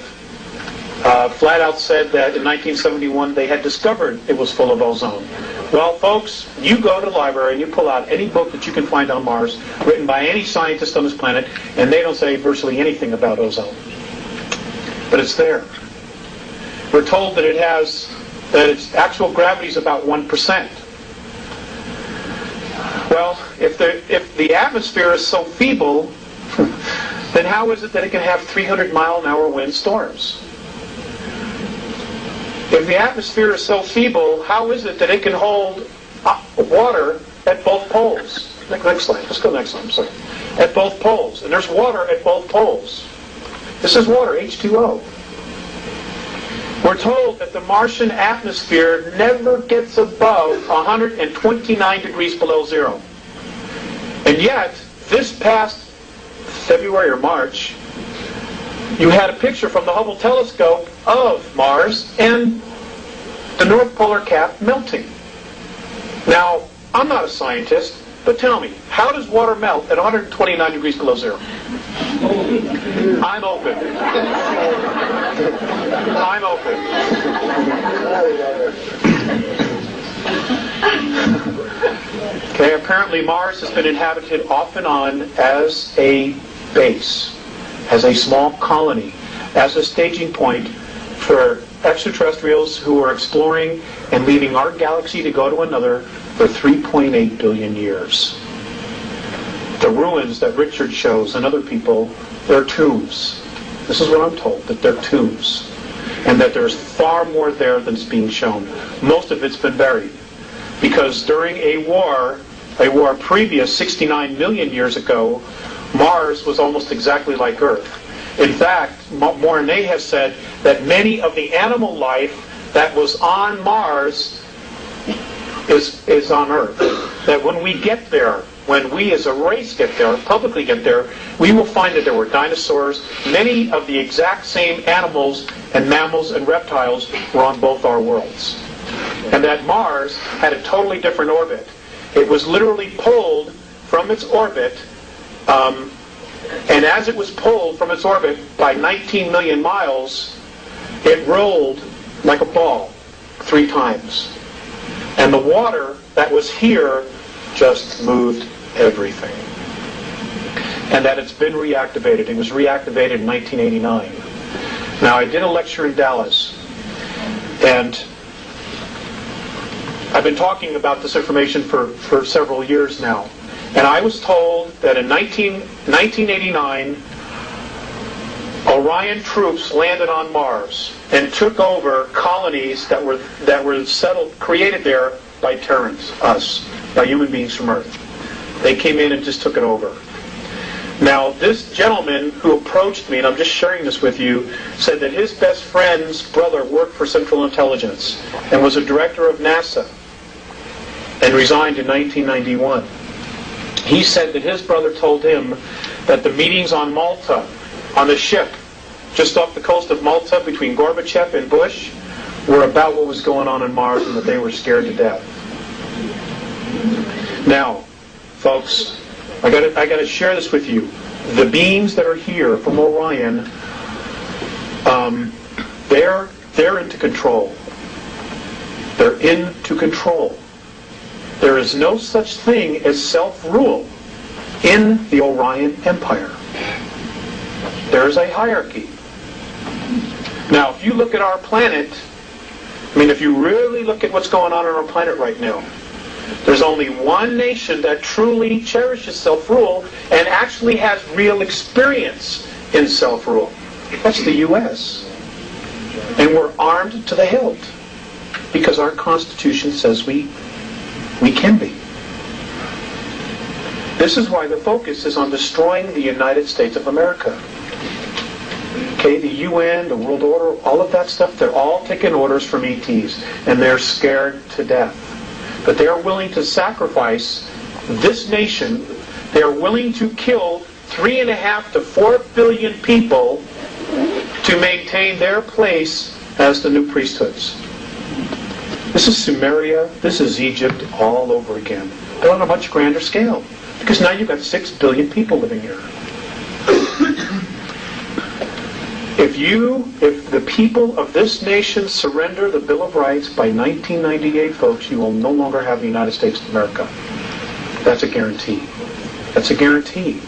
flat out said that in 1971 they had discovered it was full of ozone. Well, folks, you go to the library and you pull out any book that you can find on Mars, written by any scientist on this planet, and they don't say virtually anything about ozone. But it's there. We're told that that its actual gravity is about 1%. Well, if the atmosphere is so feeble, then how is it that it can have 300-mile-an-hour wind storms? If the atmosphere is so feeble, how is it that it can hold water at both poles? Next slide. Let's go next slide. I'm sorry. At both poles. And there's water at both poles. This is water, H2O. We're told that the Martian atmosphere never gets above 129 degrees below zero. And yet, this past February or March, you had a picture from the Hubble telescope of Mars and the North Polar Cap melting. Now, I'm not a scientist, but tell me, how does water melt at 129 degrees below zero? I'm open. I'm open. Okay, apparently Mars has been inhabited off and on as a base, as a small colony, as a staging point for extraterrestrials who are exploring and leaving our galaxy to go to another for 3.8 billion years. The ruins that Richard shows and other people, they're tombs. This is what I'm told, that they're tombs. And that there's far more there than is being shown. Most of it's been buried. Because during a war previous 69 million years ago, Mars was almost exactly like Earth. In fact, Mornay has said that many of the animal life that was on Mars is on Earth. That when we get there, when we as a race get there, publicly get there, we will find that there were dinosaurs. Many of the exact same animals and mammals and reptiles were on both our worlds. And that Mars had a totally different orbit. It was literally pulled from its orbit, and as it was pulled from its orbit by 19 million miles, it rolled like a ball 3 times. And the water that was here just moved everything. And that it's been reactivated. It was reactivated in 1989. Now, I did a lecture in Dallas, and I've been talking about this information for several years now. And I was told that in 1989, Orion troops landed on Mars and took over colonies that were settled, created there by Terrans, us, by human beings from Earth. They came in and just took it over. Now, this gentleman who approached me, and I'm just sharing this with you, said that his best friend's brother worked for Central Intelligence and was a director of NASA and resigned in 1991. He said that his brother told him that the meetings on Malta, on the ship, just off the coast of Malta between Gorbachev and Bush, were about what was going on Mars and that they were scared to death. Now, folks, I got to share this with you. The beings that are here from Orion, they're into control. They're into control. There is no such thing as self-rule in the Orion Empire. There is a hierarchy. Now, if you look at our planet, if you really look at what's going on our planet right now, there's only one nation that truly cherishes self-rule and actually has real experience in self-rule. That's the U.S. And we're armed to the hilt because our Constitution says we can be. This is why the focus is on destroying the United States of America. Okay, the UN, the World Order, all of that stuff, they're all taking orders from ETs, and they're scared to death. But they are willing to sacrifice this nation. They are willing to kill 3.5 to 4 billion people to maintain their place as the new priesthoods. This is Sumeria, this is Egypt all over again, but on a much grander scale. Because now you've got 6 billion people living here. If the people of this nation surrender the Bill of Rights by 1998, folks, you will no longer have the United States of America. That's a guarantee. That's a guarantee.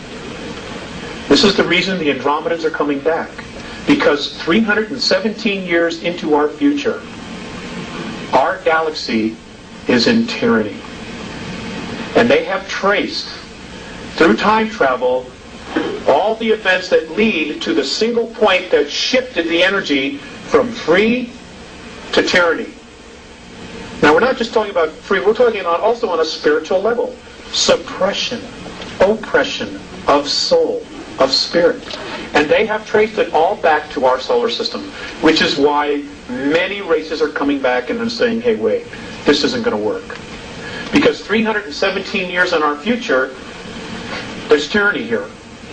This is the reason the Andromedans are coming back. Because 317 years into our future, our galaxy is in tyranny. And they have traced, through time travel, all the events that lead to the single point that shifted the energy from free to tyranny. Now, we're not just talking about free, we're talking also on a spiritual level. Suppression, oppression of soul, of spirit. And they have traced it all back to our solar system, which is why many races are coming back and they're saying, hey, wait, this isn't going to work. Because 317 years in our future, there's tyranny here.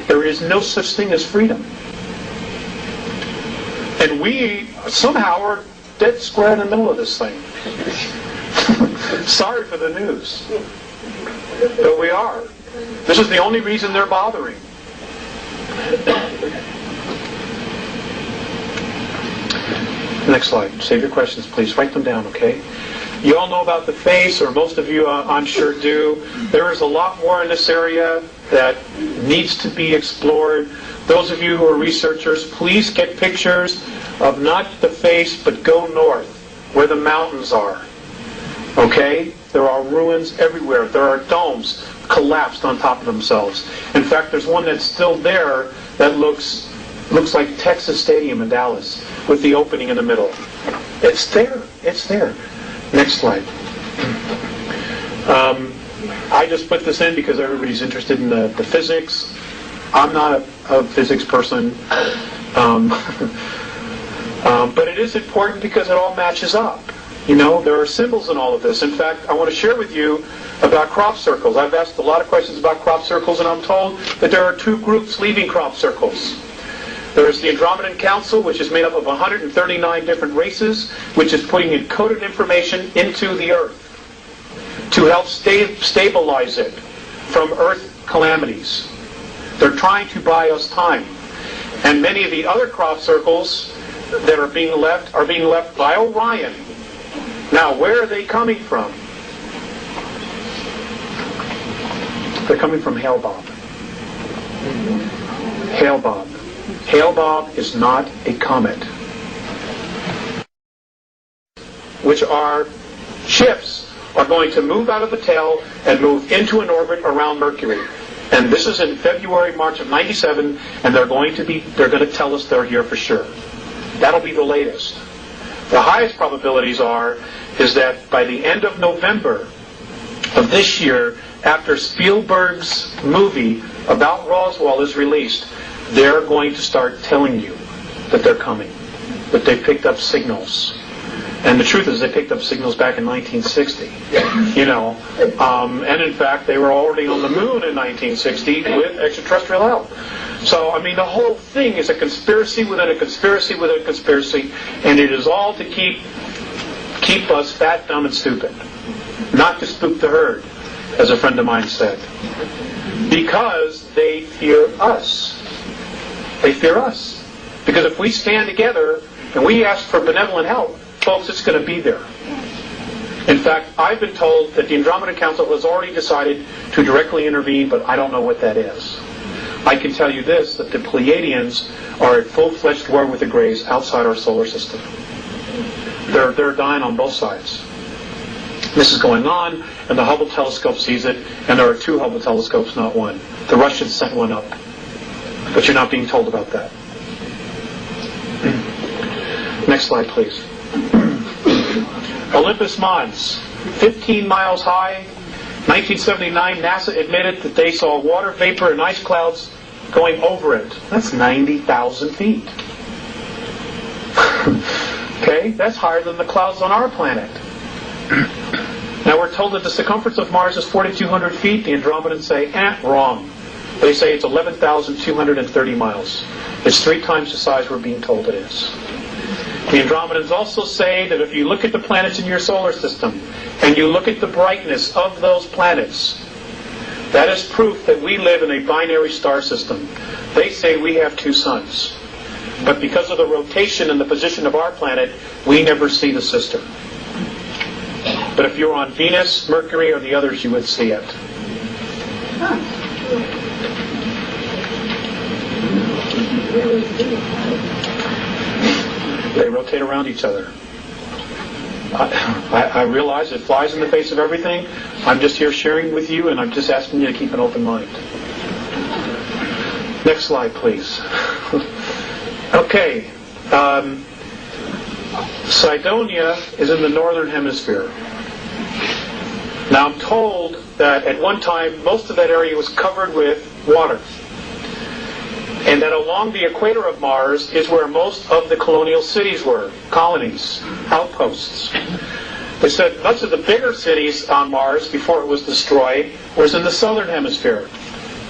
There is no such thing as freedom. And we somehow are dead square in the middle of this thing. Sorry for the news. But we are. This is the only reason they're bothering. Next slide. Save your questions, please. Write them down, okay? You all know about the face, or most of you I'm sure do. There is a lot more in this area that needs to be explored. Those of you who are researchers, please get pictures of not the face, but go north, where the mountains are. Okay? There are ruins everywhere. There are domes collapsed on top of themselves. In fact, there's one that's still there that looks like Texas Stadium in Dallas, with the opening in the middle. It's there. It's there. Next slide. I just put this in because everybody's interested in the physics. I'm not a physics person. But it is important because it all matches up. You know, there are symbols in all of this. In fact, I want to share with you about crop circles. I've asked a lot of questions about crop circles, and I'm told that there are two groups leaving crop circles. There's the Andromedan Council, which is made up of 139 different races, which is putting encoded information into the Earth to help stabilize it from Earth calamities. They're trying to buy us time. And many of the other crop circles that are being left by Orion. Now, where are they coming from? They're coming from Hale-Bopp. Hale-Bopp. Hale-Bopp is not a comet. Which are ships are going to move out of the tail and move into an orbit around Mercury. And this is in February, March of '97, and they're going to tell us they're here for sure. That'll be the latest. The highest probabilities is that by the end of November of this year, after Spielberg's movie about Roswell is released, they're going to start telling you that they're coming, that they picked up signals. And the truth is they picked up signals back in 1960, and in fact they were already on the moon in 1960 with extraterrestrial help. So, I mean, the whole thing is a conspiracy within a conspiracy within a conspiracy, and it is all to keep keep us fat, dumb, and stupid. Not to spook the herd, as a friend of mine said. Because they fear us. They fear us. Because if we stand together and we ask for benevolent help, folks, it's going to be there. In fact, I've been told that the Andromeda Council has already decided to directly intervene, but I don't know what that is. I can tell you this, that the Pleiadians are at full-fledged war with the Greys outside our solar system. They're dying on both sides. This is going on, and the Hubble telescope sees it, and there are 2 Hubble telescopes, not 1. The Russians sent 1 up. But you're not being told about that. Next slide, please. Olympus Mons, 15 miles high. 1979, NASA admitted that they saw water vapor and ice clouds going over it. That's 90,000 feet. Okay, that's higher than the clouds on our planet. Now we're told that the circumference of Mars is 4,200 feet. The Andromedans say, wrong. They say it's 11,230 miles. It's 3 times the size we're being told it is. The Andromedans also say that if you look at the planets in your solar system and you look at the brightness of those planets, that is proof that we live in a binary star system. They say we have 2 suns. But because of the rotation and the position of our planet, we never see the sister. But if you're on Venus, Mercury, or the others, you would see it. They rotate around each other. I realize it flies in the face of everything. I'm just here sharing with you, and I'm just asking you to keep an open mind. Next slide, please. Okay. Cydonia is in the northern hemisphere. Now I'm told that at one time most of that area was covered with water. And that along the equator of Mars is where most of the colonial cities were, colonies, outposts. They said much of the bigger cities on Mars before it was destroyed was in the southern hemisphere.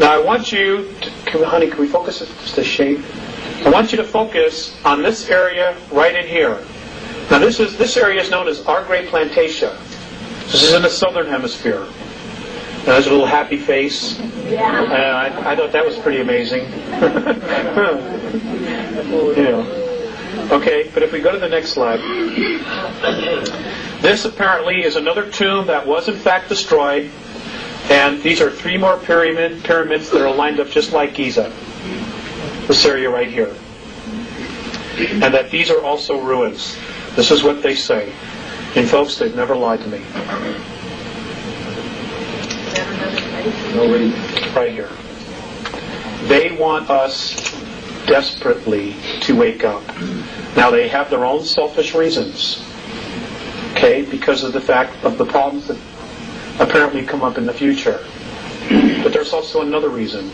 Now I want you to, honey, can we focus just a shade? I want you to focus on this area right in here. Now this area is known as our Great Plantatia. This is in the southern hemisphere. Now, there's a little happy face. Yeah. I thought that was pretty amazing. Yeah. Okay, but if we go to the next slide. This apparently is another tomb that was in fact destroyed. And these are 3 more pyramids that are lined up just like Giza. This area right here. And that these are also ruins. This is what they say. And folks, they've never lied to me. Right here. They want us desperately to wake up. Now they have their own selfish reasons. Okay, because of the fact of the problems that apparently come up in the future. But there's also another reason.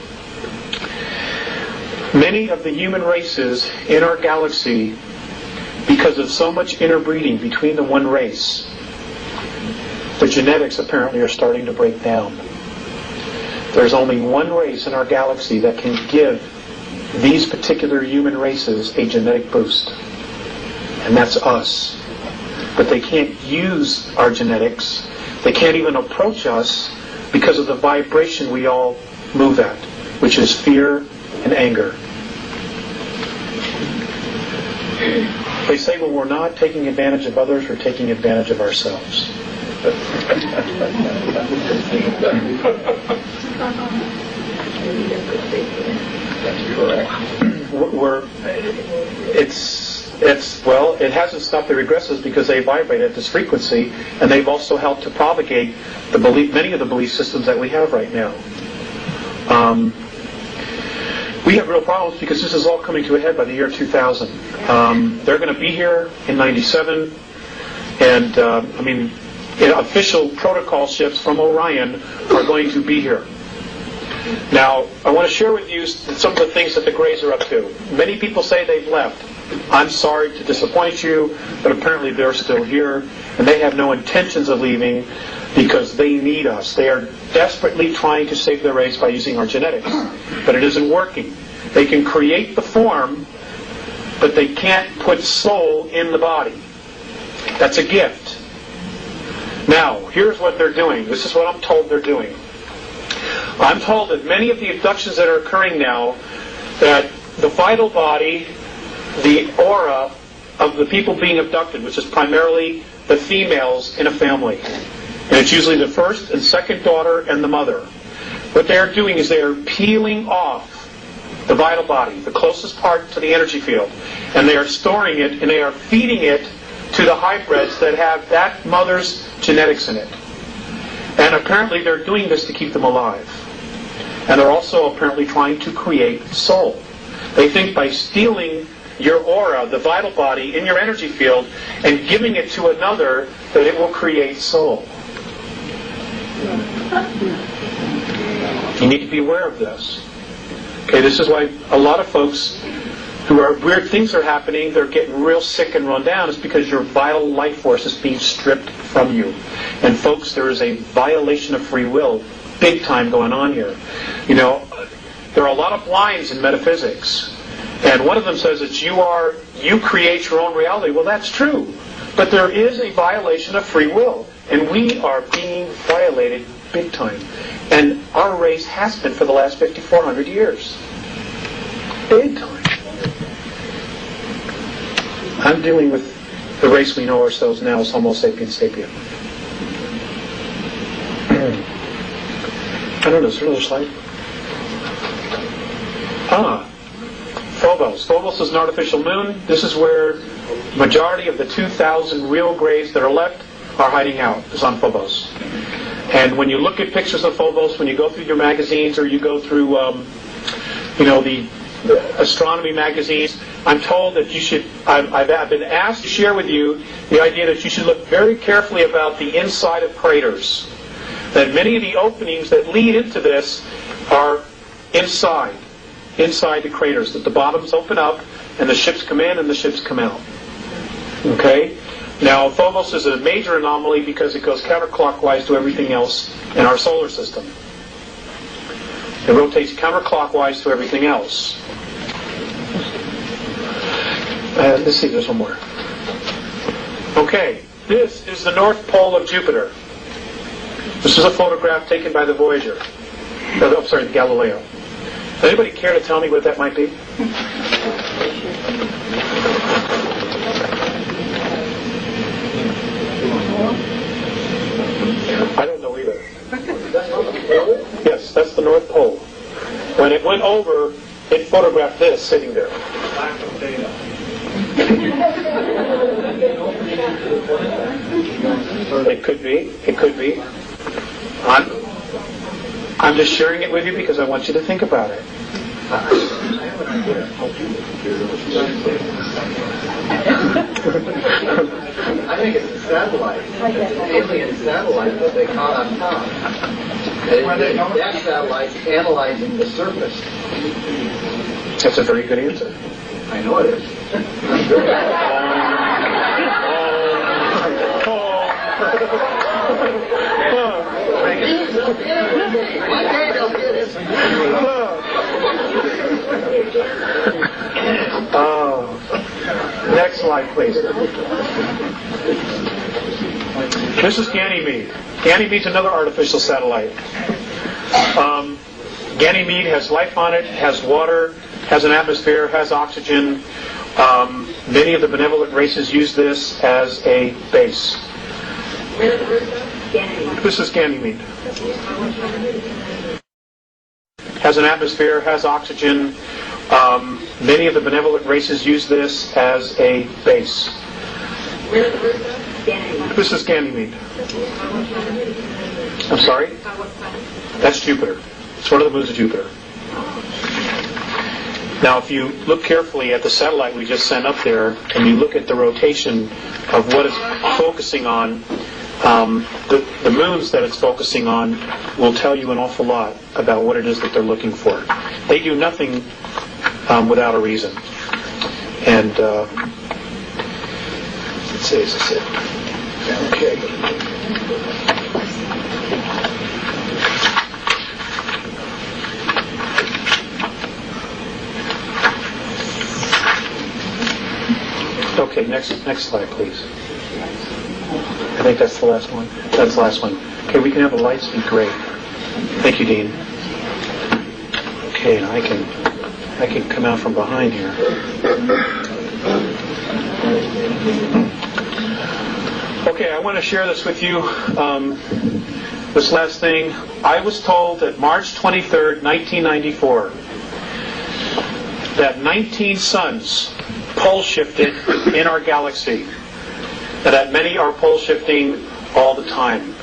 Many of the human races in our galaxy, because of so much interbreeding between the one race, the genetics apparently are starting to break down. There's only one race in our galaxy that can give these particular human races a genetic boost. And that's us. But they can't use our genetics. They can't even approach us because of the vibration we all move at, which is fear and anger. They say when we're not taking advantage of others, we're taking advantage of ourselves. It hasn't stopped the regressives because they vibrate at this frequency, and they've also helped to propagate many of the belief systems that we have right now. We have real problems because this is all coming to a head by the year 2000. They're going to be here in 97, and official protocol ships from Orion are going to be here. Now, I want to share with you some of the things that the Greys are up to. Many people say they've left. I'm sorry to disappoint you, but apparently they're still here, and they have no intentions of leaving because they need us. They are desperately trying to save their race by using our genetics, but it isn't working. They can create the form, but they can't put soul in the body. That's a gift. Now, here's what they're doing. This is what I'm told they're doing. I'm told that many of the abductions that are occurring now, that the vital body, the aura of the people being abducted, which is primarily the females in a family, and it's usually the first and second daughter and the mother, what they are doing is they are peeling off the vital body, the closest part to the energy field, and they are storing it and they are feeding it to the hybrids that have that mother's genetics in it. And apparently they're doing this to keep them alive. And they're also apparently trying to create soul. They think by stealing your aura, the vital body, in your energy field, and giving it to another, that it will create soul. You need to be aware of this. Okay, this is why a lot of folks who are weird things are happening, they're getting real sick and run down. It's because your vital life force is being stripped from you. And folks, there is a violation of free will, big time going on here. You know, there are a lot of blinds in metaphysics. And one of them says that you create your own reality. Well, that's true. But there is a violation of free will. And we are being violated big time. And our race has been for the last 5,400 years. Big time. I'm dealing with the race we know ourselves now as Homo sapiens sapien. I don't know, is there another slide? Phobos. Phobos is an artificial moon. This is where the majority of the 2,000 real grays that are left are hiding out, is on Phobos. And when you look at pictures of Phobos, when you go through your magazines or you go through, the astronomy magazines, I'm told that you should, I've been asked to share with you the idea that you should look very carefully about the inside of craters. That many of the openings that lead into this are inside the craters. That the bottoms open up and the ships come in and the ships come out. Okay? Now, Phobos is a major anomaly because it goes counterclockwise to everything else in our solar system. It rotates counterclockwise to everything else. Let's see, there's one more. Okay, this is the North Pole of Jupiter. This is a photograph taken by the Voyager. The Galileo. Does anybody care to tell me what that might be? I don't know either. Yes, that's the North Pole. When it went over, it photographed this sitting there. It could be. It could be. I'm just sharing it with you because I want you to think about it. I think it's a satellite. It's an alien satellite that they caught on top. That satellite's analyzing the surface. That's a very good answer. I know it is. One day they'll get it. Next slide, please. This is Ganymede. Ganymede's another artificial satellite. Ganymede has life on it, has water, has an atmosphere, has oxygen. Many of the benevolent races use this as a base. This is Ganymede. Has an atmosphere, has oxygen. Many of the benevolent races use this as a base. This is Ganymede. I'm sorry? That's Jupiter. It's one of the moons of Jupiter. Now, if you look carefully at the satellite we just sent up there, and you look at the rotation of what it's focusing on, the moons that it's focusing on will tell you an awful lot about what it is that they're looking for. They do nothing without a reason. And let's see, is this it? Okay. Okay, next slide, please. I think that's the last one. That's the last one. Okay, we can have the lights be great. Thank you, Dean. Okay, and I can come out from behind here. Okay, I want to share this with you. This last thing, I was told that March 23rd, 1994, that 19 suns pole shifted in our galaxy, and that many are pole shifting all the time.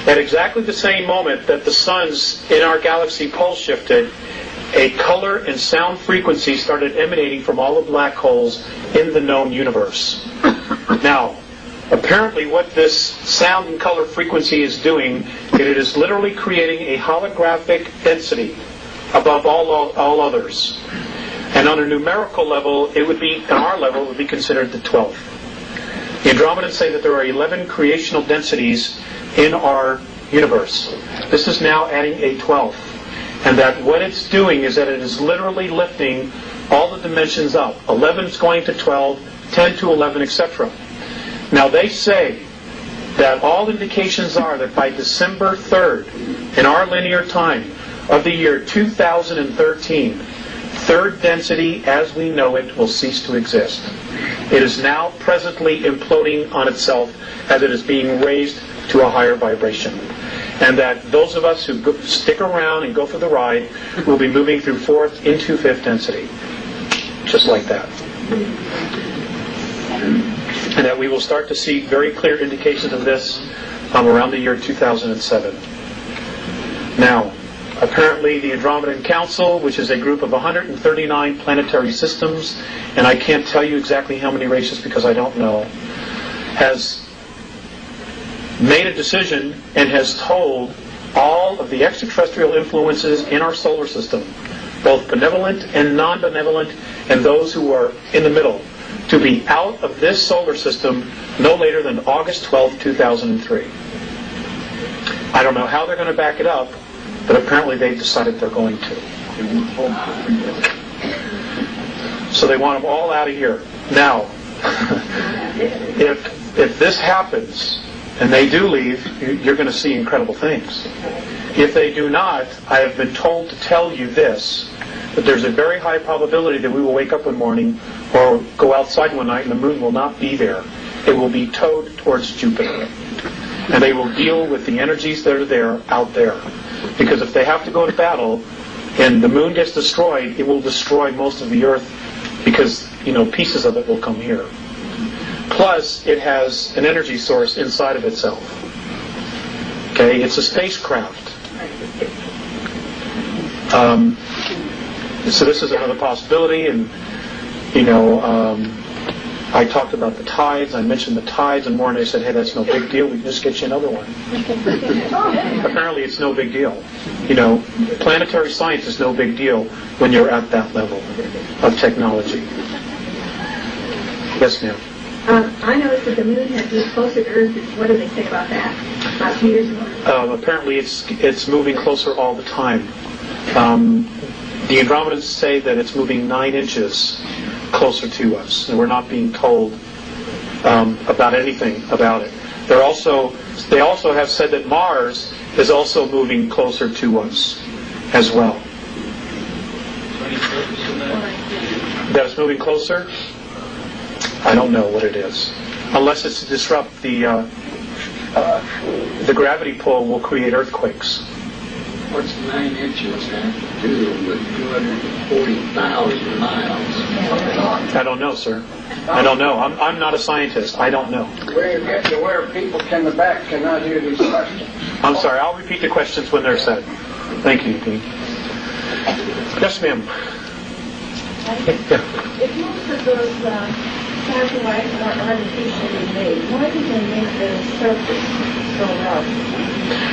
At exactly the same moment that the suns in our galaxy pole shifted, a color and sound frequency started emanating from all the black holes in the known universe. Now, apparently what this sound and color frequency is doing, it is literally creating a holographic density above all others. And on a numerical level, it would be, on our level, it would be considered the 12th. The Andromedans say that there are 11 creational densities in our universe. This is now adding a 12th. And that what it's doing is that it is literally lifting all the dimensions up. 11 is going to 12, 10 to 11, etc. Now they say that all indications are that by December 3rd, in our linear time of the year 2013, third density as we know it will cease to exist. It is now presently imploding on itself as it is being raised to a higher vibration. And that those of us who stick around and go for the ride will be moving through fourth into fifth density. Just like that. And that we will start to see very clear indications of this around the year 2007. Now, apparently the Andromedan Council, which is a group of 139 planetary systems, and I can't tell you exactly how many races because I don't know, has made a decision and has told all of the extraterrestrial influences in our solar system, both benevolent and non-benevolent, and those who are in the middle, to be out of this solar system no later than August 12, 2003. I don't know how they're going to back it up, but apparently they've decided they're going to. So they want them all out of here. Now, if this happens, and they do leave, you're going to see incredible things. If they do not, I have been told to tell you this, that there's a very high probability that we will wake up one morning or go outside one night and the moon will not be there. It will be towed towards Jupiter. And they will deal with the energies that are there out there. Because if they have to go to battle and the moon gets destroyed, it will destroy most of the Earth because, pieces of it will come here. Plus, it has an energy source inside of itself. Okay, it's a spacecraft. So this is another possibility, and I talked about the tides. I mentioned the tides, and Morne said, "Hey, that's no big deal. We can just get you another one." Apparently, it's no big deal. Planetary science is no big deal when you're at that level of technology. Yes, ma'am. I noticed that the moon had moved closer to Earth. What do they say about that? About 2 years ago? Apparently, it's moving closer all the time. The Andromedans say that it's moving 9 inches closer to us, and we're not being told about anything about it. They also have said that Mars is also moving closer to us as well. That it's moving closer? I don't know what it is. Unless it's to disrupt the gravity pull will create earthquakes. What's 9 inches have to do with 240,000 miles? I don't know, sir. I don't know. I'm not a scientist. I don't know. Where you get to where people in the back cannot hear these questions. I'm sorry. I'll repeat the questions when they're said. Thank you, Dean. Yes, ma'am. Yeah. If most of those satellites are artificially made, why do they make the surface so rough?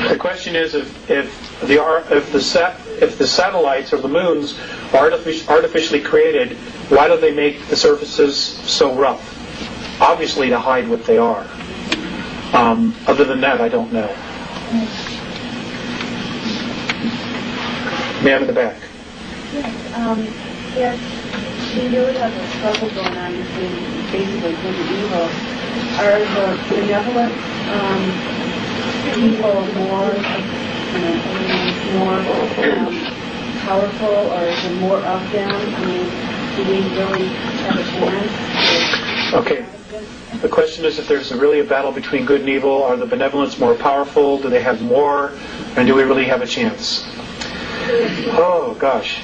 The question is if the satellites or the moons are artificially created, why do they make the surfaces so rough? Obviously to hide what they are. Other than that, I don't know. Ma'am in the back. Yes. we really have a struggle going on between basically good and evil. Are the benevolent people more, powerful, or is it more of them? I mean, do we really have a chance? Okay. The question is, if there's really a battle between good and evil, are the benevolents more powerful? Do they have more? And do we really have a chance? Oh, gosh.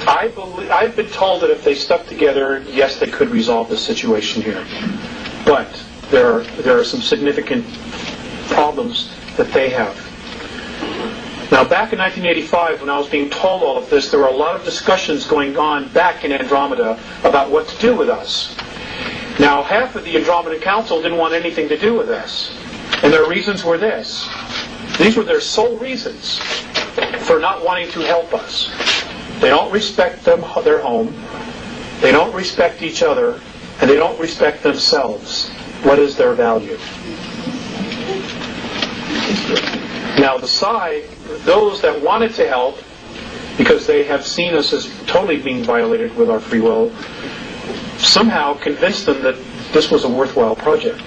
I've been told that if they stuck together, yes, they could resolve the situation here. But there are some significant problems that they have. Now, back in 1985, when I was being told all of this, there were a lot of discussions going on back in Andromeda about what to do with us. Now, half of the Andromedan Council didn't want anything to do with us. And their reasons were this. These were their sole reasons for not wanting to help us. They don't respect their home, they don't respect each other, and they don't respect themselves. What is their value? Now, the side, those that wanted to help, because they have seen us as totally being violated with our free will, somehow convinced them that this was a worthwhile project.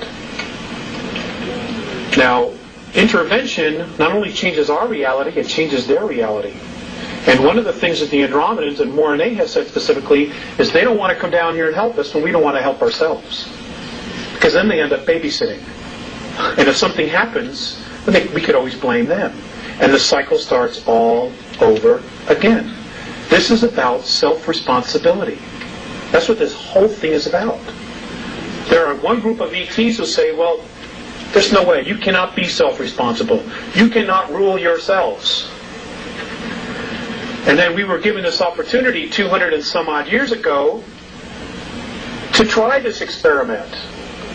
Now, intervention not only changes our reality, it changes their reality. And one of the things that the Andromedans and Morine has said specifically is they don't want to come down here and help us when we don't want to help ourselves. Because then they end up babysitting. And if something happens, we could always blame them. And the cycle starts all over again. This is about self-responsibility. That's what this whole thing is about. There are one group of ETs who say, well, there's no way. You cannot be self-responsible. You cannot rule yourselves. And then we were given this opportunity 200 and some odd years ago to try this experiment.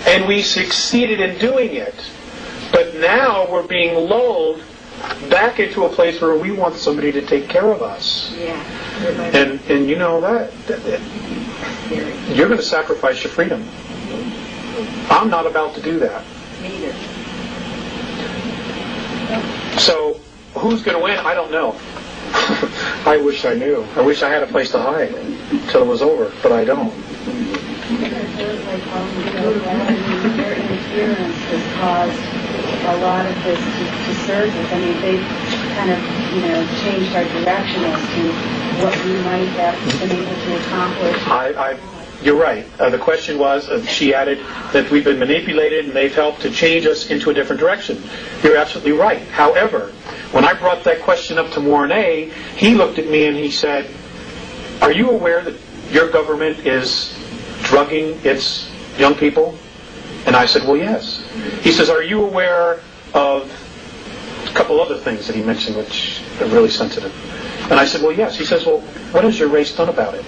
And we succeeded in doing it. But now we're being lulled back into a place where we want somebody to take care of us. Yeah. And you know that you're going to sacrifice your freedom. I'm not about to do that. Neither. So who's going to win? I don't know. I wish I knew. I wish I had a place to hide till it was over, but I don't. Their interference has caused a lot of this to surface. I mean, they've kind of, changed our direction as to what we might have been able to accomplish. You're right. The question was, she added, that we've been manipulated and they've helped to change us into a different direction. You're absolutely right. However, when I brought that question up to Mornay, he looked at me and he said, are you aware that your government is drugging its young people? And I said, well, yes. He says, are you aware of a couple other things that he mentioned which are really sensitive? And I said, well, yes. He says, well, what has your race done about it?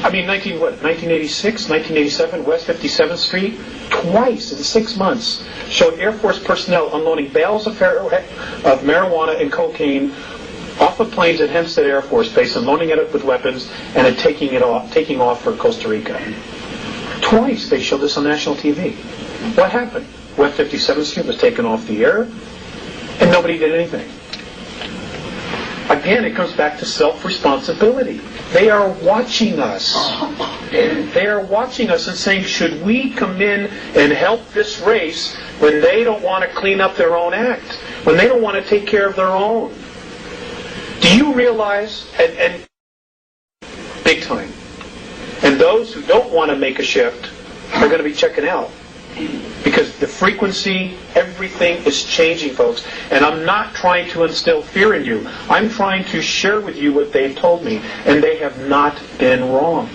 I mean, 1986, 1987, West 57th Street, twice in 6 months, showed Air Force personnel unloading bales of marijuana and cocaine off of planes at Hempstead Air Force Base and loading it up with weapons and then taking off for Costa Rica. Twice they showed this on national TV. What happened? West 57th Street was taken off the air and nobody did anything. Again, it comes back to self-responsibility. They are watching us. They are watching us and saying, should we come in and help this race when they don't want to clean up their own act, when they don't want to take care of their own? Do you realize, and big time, and those who don't want to make a shift are going to be checking out. Because the frequency, everything is changing, folks. And I'm not trying to instill fear in you. I'm trying to share with you what they've told me. And they have not been wrong.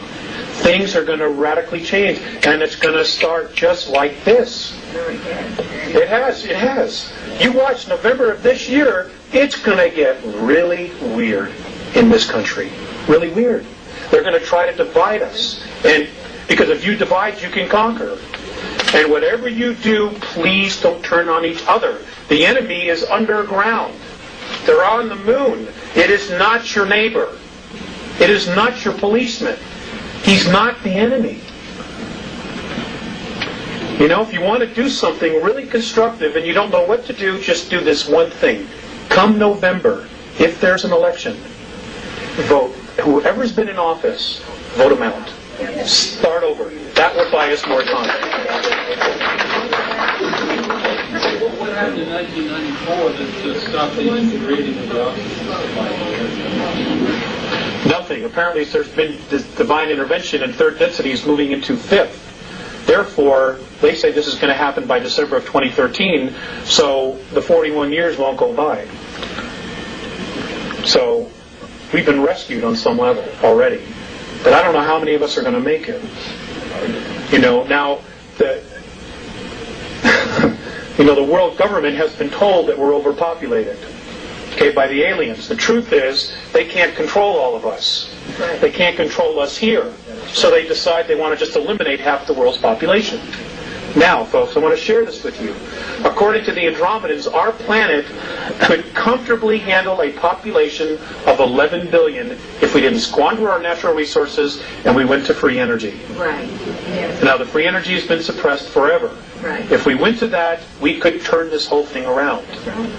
Things are going to radically change. And it's going to start just like this. It has. You watch November of this year, it's going to get really weird in this country. Really weird. They're going to try to divide us. And because if you divide, you can conquer. And whatever you do, please don't turn on each other. The enemy is underground. They're on the moon. It is not your neighbor. It is not your policeman. He's not the enemy. If you want to do something really constructive and you don't know what to do, just do this one thing. Come November, if there's an election, vote. Whoever's been in office, vote them out. Start over. That will buy us more time. What happened in 1994 to stop the integrating of the oxygen supply? Nothing. Apparently there's been this divine intervention and third density is moving into fifth. Therefore, they say this is going to happen by December of 2013, so the 41 years won't go by. So we've been rescued on some level already. But I don't know how many of us are going to make it. Now, the world government has been told that we're overpopulated, by the aliens. The truth is, they can't control all of us. They can't control us here. So they decide they want to just eliminate half the world's population. Now, folks, I want to share this with you. According to the Andromedans, our planet could comfortably handle a population of 11 billion if we didn't squander our natural resources and we went to free energy. Right. Yes. Now, the free energy has been suppressed forever. Right. If we went to that, we could turn this whole thing around. Right.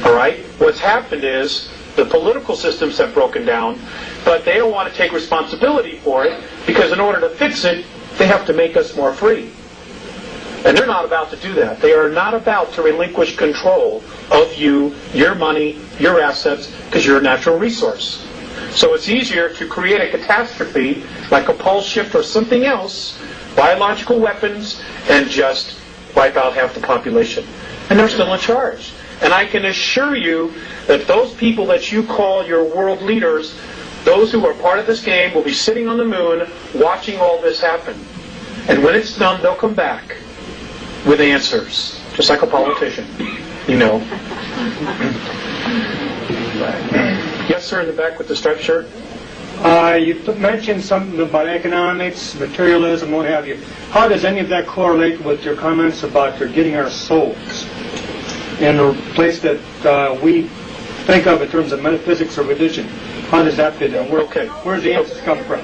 All right? What's happened is the political systems have broken down, but they don't want to take responsibility for it because in order to fix it, they have to make us more free. And they're not about to do that. They are not about to relinquish control of you, your money, your assets, because you're a natural resource. So it's easier to create a catastrophe, like a pole shift or something else, biological weapons, and just wipe out half the population. And they're still in charge. And I can assure you that those people that you call your world leaders, those who are part of this game, will be sitting on the moon watching all this happen. And when it's done, they'll come back with answers, just like a politician, Yes, sir, in the back with the striped shirt. You mentioned something about economics, materialism, what have you. How does any of that correlate with your comments about getting our souls in a place that we think of in terms of metaphysics or religion? How does that fit in? Where does the answers come from?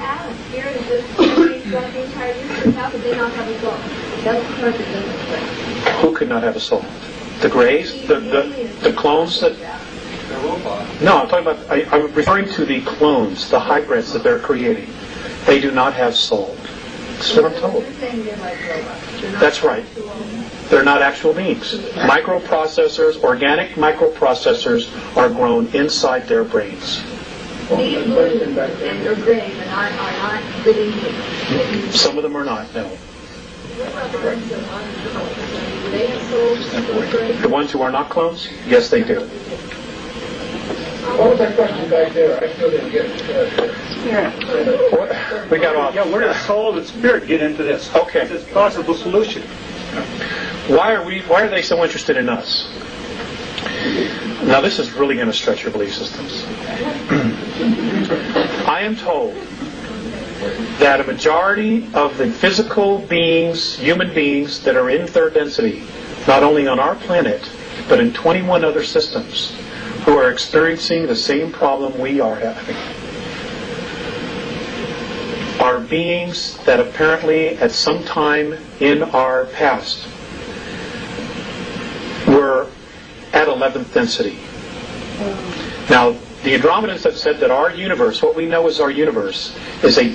Who could not have a soul? The Greys? The clones that... No, I'm talking about... I'm referring to the clones, the hybrids that they're creating. They do not have soul. That's what I'm told. That's right. They're not actual beings. Microprocessors, organic microprocessors are grown inside their brains. These blues and their grays are not living here. Some of them are not, no. The ones who are not clones? Yes, they do. What was that question back there? I still didn't get it. We got off. Yeah, where does soul and spirit get into this? Okay. It's a possible solution. Why are they so interested in us? Now this is really going to stretch your belief systems. I am told that a majority of the physical beings, human beings that are in third density, not only on our planet, but in 21 other systems, who are experiencing the same problem we are having, are beings that apparently at some time in our past were at 11th density. Now, the Andromedans have said that our universe, what we know as our universe, is in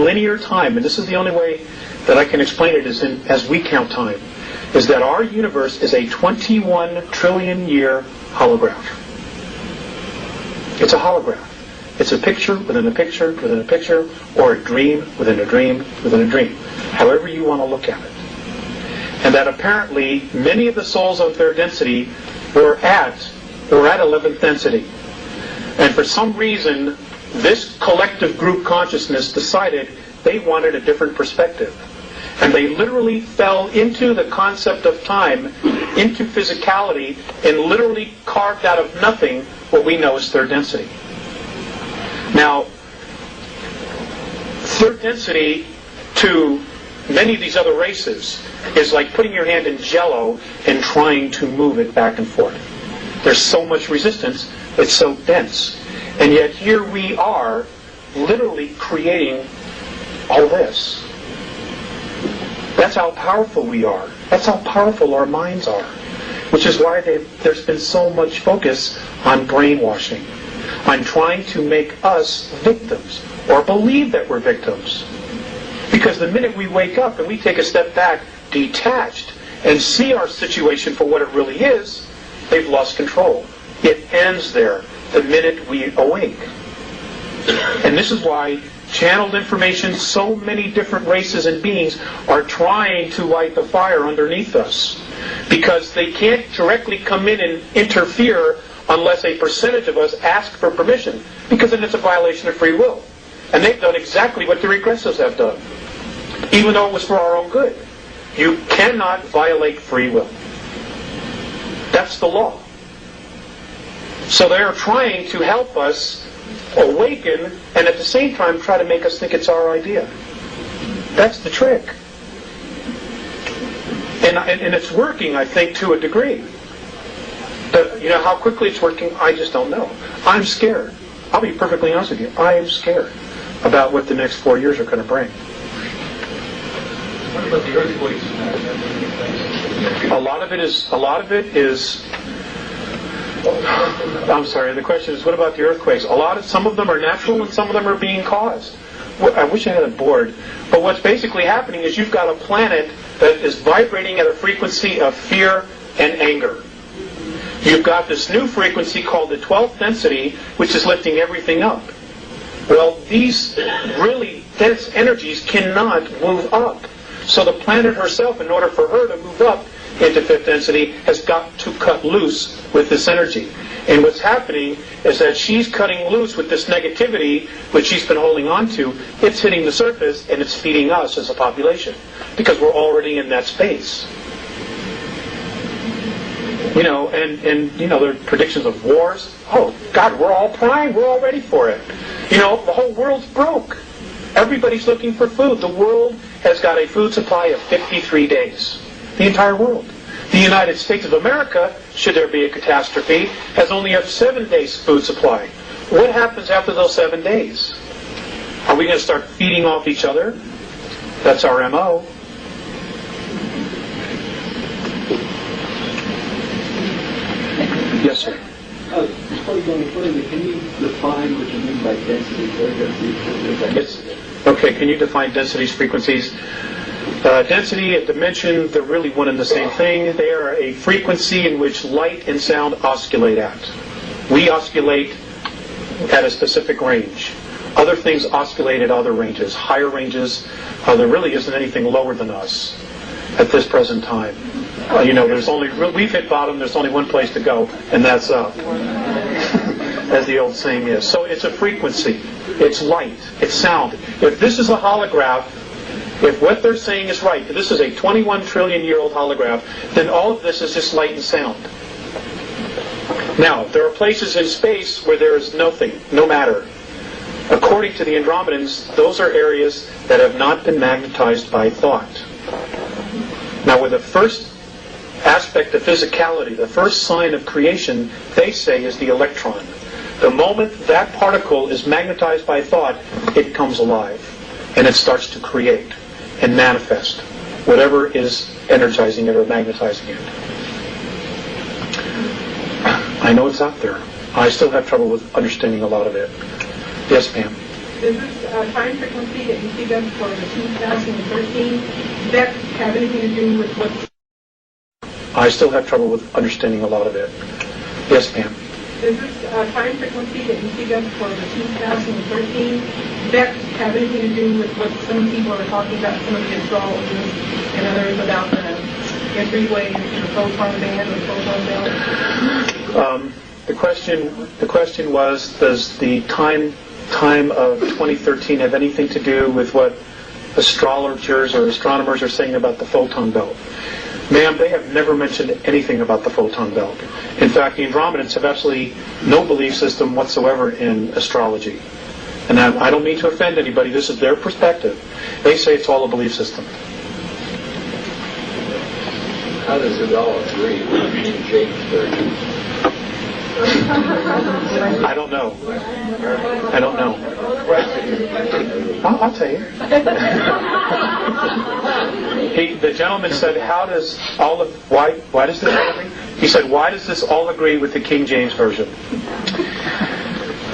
linear time, and this is the only way that I can explain it is as we count time, is that our universe is a 21 trillion year holograph. It's a holograph. It's a picture within a picture within a picture, or a dream within a dream within a dream, however you want to look at it. And that apparently many of the souls on third density were at 11th density. And for some reason, this collective group consciousness decided they wanted a different perspective. And they literally fell into the concept of time, into physicality, and literally carved out of nothing what we know as third density. Now, third density to many of these other races is like putting your hand in Jell-O and trying to move it back and forth. There's so much resistance, it's so dense. And yet here we are literally creating all this. That's how powerful we are. That's how powerful our minds are. Which is why there's been so much focus on brainwashing. on trying to make us victims, or believe that we're victims. Because the minute we wake up and we take a step back, detached, and see our situation for what it really is, they've lost control. It ends there, the minute we awake. And this is why channeled information, so many different races and beings are trying to light the fire underneath us. Because they can't directly come in and interfere unless a percentage of us ask for permission. Because then it's a violation of free will. And they've done exactly what the regressives have done. Even though it was for our own good. You cannot violate free will. That's the law. So they're trying to help us awaken and at the same time try to make us think it's our idea. That's the trick. And it's working, I think, to a degree. But, how quickly it's working, I just don't know. I'm scared. I'll be perfectly honest with you. I am scared about what the next 4 years are going to bring. What about the earthquakes? A lot of it is. I'm sorry. The question is, what about the earthquakes? Some of them are natural, and some of them are being caused. I wish I had a board. But what's basically happening is you've got a planet that is vibrating at a frequency of fear and anger. You've got this new frequency called the 12th density, which is lifting everything up. Well, these really dense energies cannot move up. So the planet herself, in order for her to move up into 5th density, has got to cut loose with this energy. And what's happening is that she's cutting loose with this negativity, which she's been holding on to. It's hitting the surface, and it's feeding us as a population, because we're already in that space. There are predictions of wars. Oh, God, we're all primed. We're all ready for it. The whole world's broke. Everybody's looking for food. The world has got a food supply of 53 days. The entire world. The United States of America, should there be a catastrophe, has only a 7 days food supply. What happens after those 7 days? Are we going to start feeding off each other? That's our MO. Yes, sir. Before you go any further, can you define what you mean by density? Yes. Okay, can you define densities, frequencies? Density and dimension, they're really one and the same thing. They are a frequency in which light and sound oscillate at. We oscillate at a specific range. Other things oscillate at other ranges, higher ranges. There really isn't anything lower than us at this present time. We've hit bottom, there's only one place to go, and that's up, as the old saying is. So it's a frequency, it's light, it's sound. If this is a holograph, if what they're saying is right, if this is a 21 trillion year old holograph, then all of this is just light and sound. Now, there are places in space where there is nothing, no matter. According to the Andromedans, those are areas that have not been magnetized by thought. Now, with the first aspect of physicality, the first sign of creation, they say, is the electron. The moment that particle is magnetized by thought, it comes alive. And it starts to create and manifest whatever is energizing it or magnetizing it. I know it's out there. I still have trouble with understanding a lot of it. Yes, ma'am. Does this time frequency that you see them for the 2013, does that have anything to do with what's... I still have trouble with understanding a lot of it. Yes, ma'am. Does this time frequency that you see them for the 2013, does that have anything to do with what some people are talking about, some of the astrologers and others about the three-way photon band or photon belt? The question was, does the time of 2013 have anything to do with what astrologers or astronomers are saying about the photon belt? Ma'am, they have never mentioned anything about the photon belt. In fact, the Andromedans have absolutely no belief system whatsoever in astrology. And I don't mean to offend anybody, this is their perspective. They say it's all a belief system. How does it all agree with King James Version? I don't know. I'll tell you. The gentleman said, why does this all agree? He said, why does this all agree with the King James Version?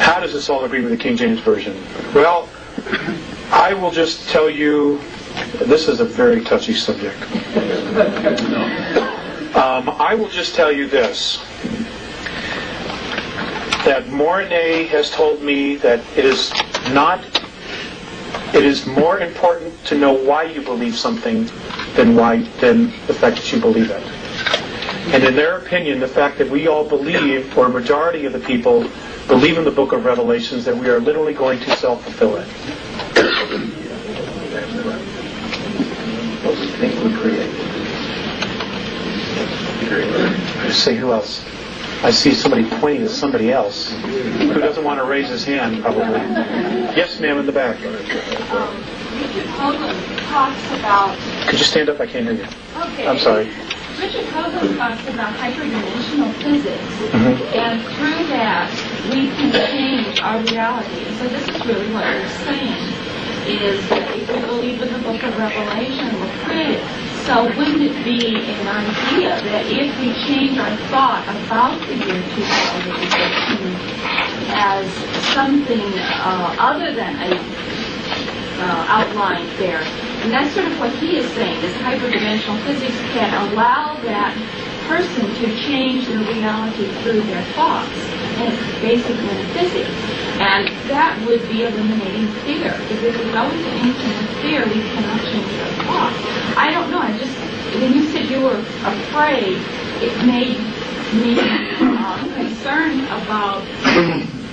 How does this all agree with the King James Version? Well, I will just tell you, this is a very touchy subject. I will just tell you this, that Mornay has told me that it is more important to know why you believe something than the fact that you believe it. And in their opinion, the fact that we all believe, or a majority of the people believe in the book of Revelations, that we are literally going to self-fulfill it. I say, who else? I see somebody pointing at somebody else who doesn't want to raise his hand, probably. Yes, ma'am, in the back. Richard Hoagland talks about... Could you stand up? I can't hear you. Okay. I'm sorry. Richard Hoagland talks about hyperdimensional physics, Mm-hmm. and through that we can change our reality. And so this is really what we're saying, is that if we believe in the book of Revelation, we're created. So wouldn't it be an idea that if we change our thought about the year 2015 as something other than a outlined there, and that's sort of what he is saying, is hyperdimensional physics can allow that person to change their reality through their thoughts, and it's basic metaphysics. And that would be eliminating fear, because if we go into infinite fear, we cannot change our thoughts. I don't know, when you said you were afraid, it made me concerned about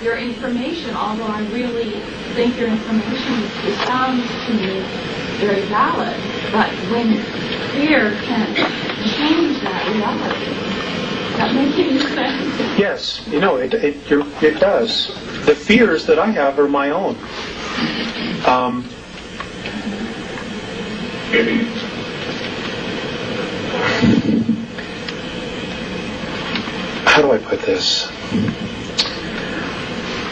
your information, although I really think your information sounds to me very valid. But when fear can change that reality, that makes any sense? Yes, it does. The fears that I have are my own. How do I put this?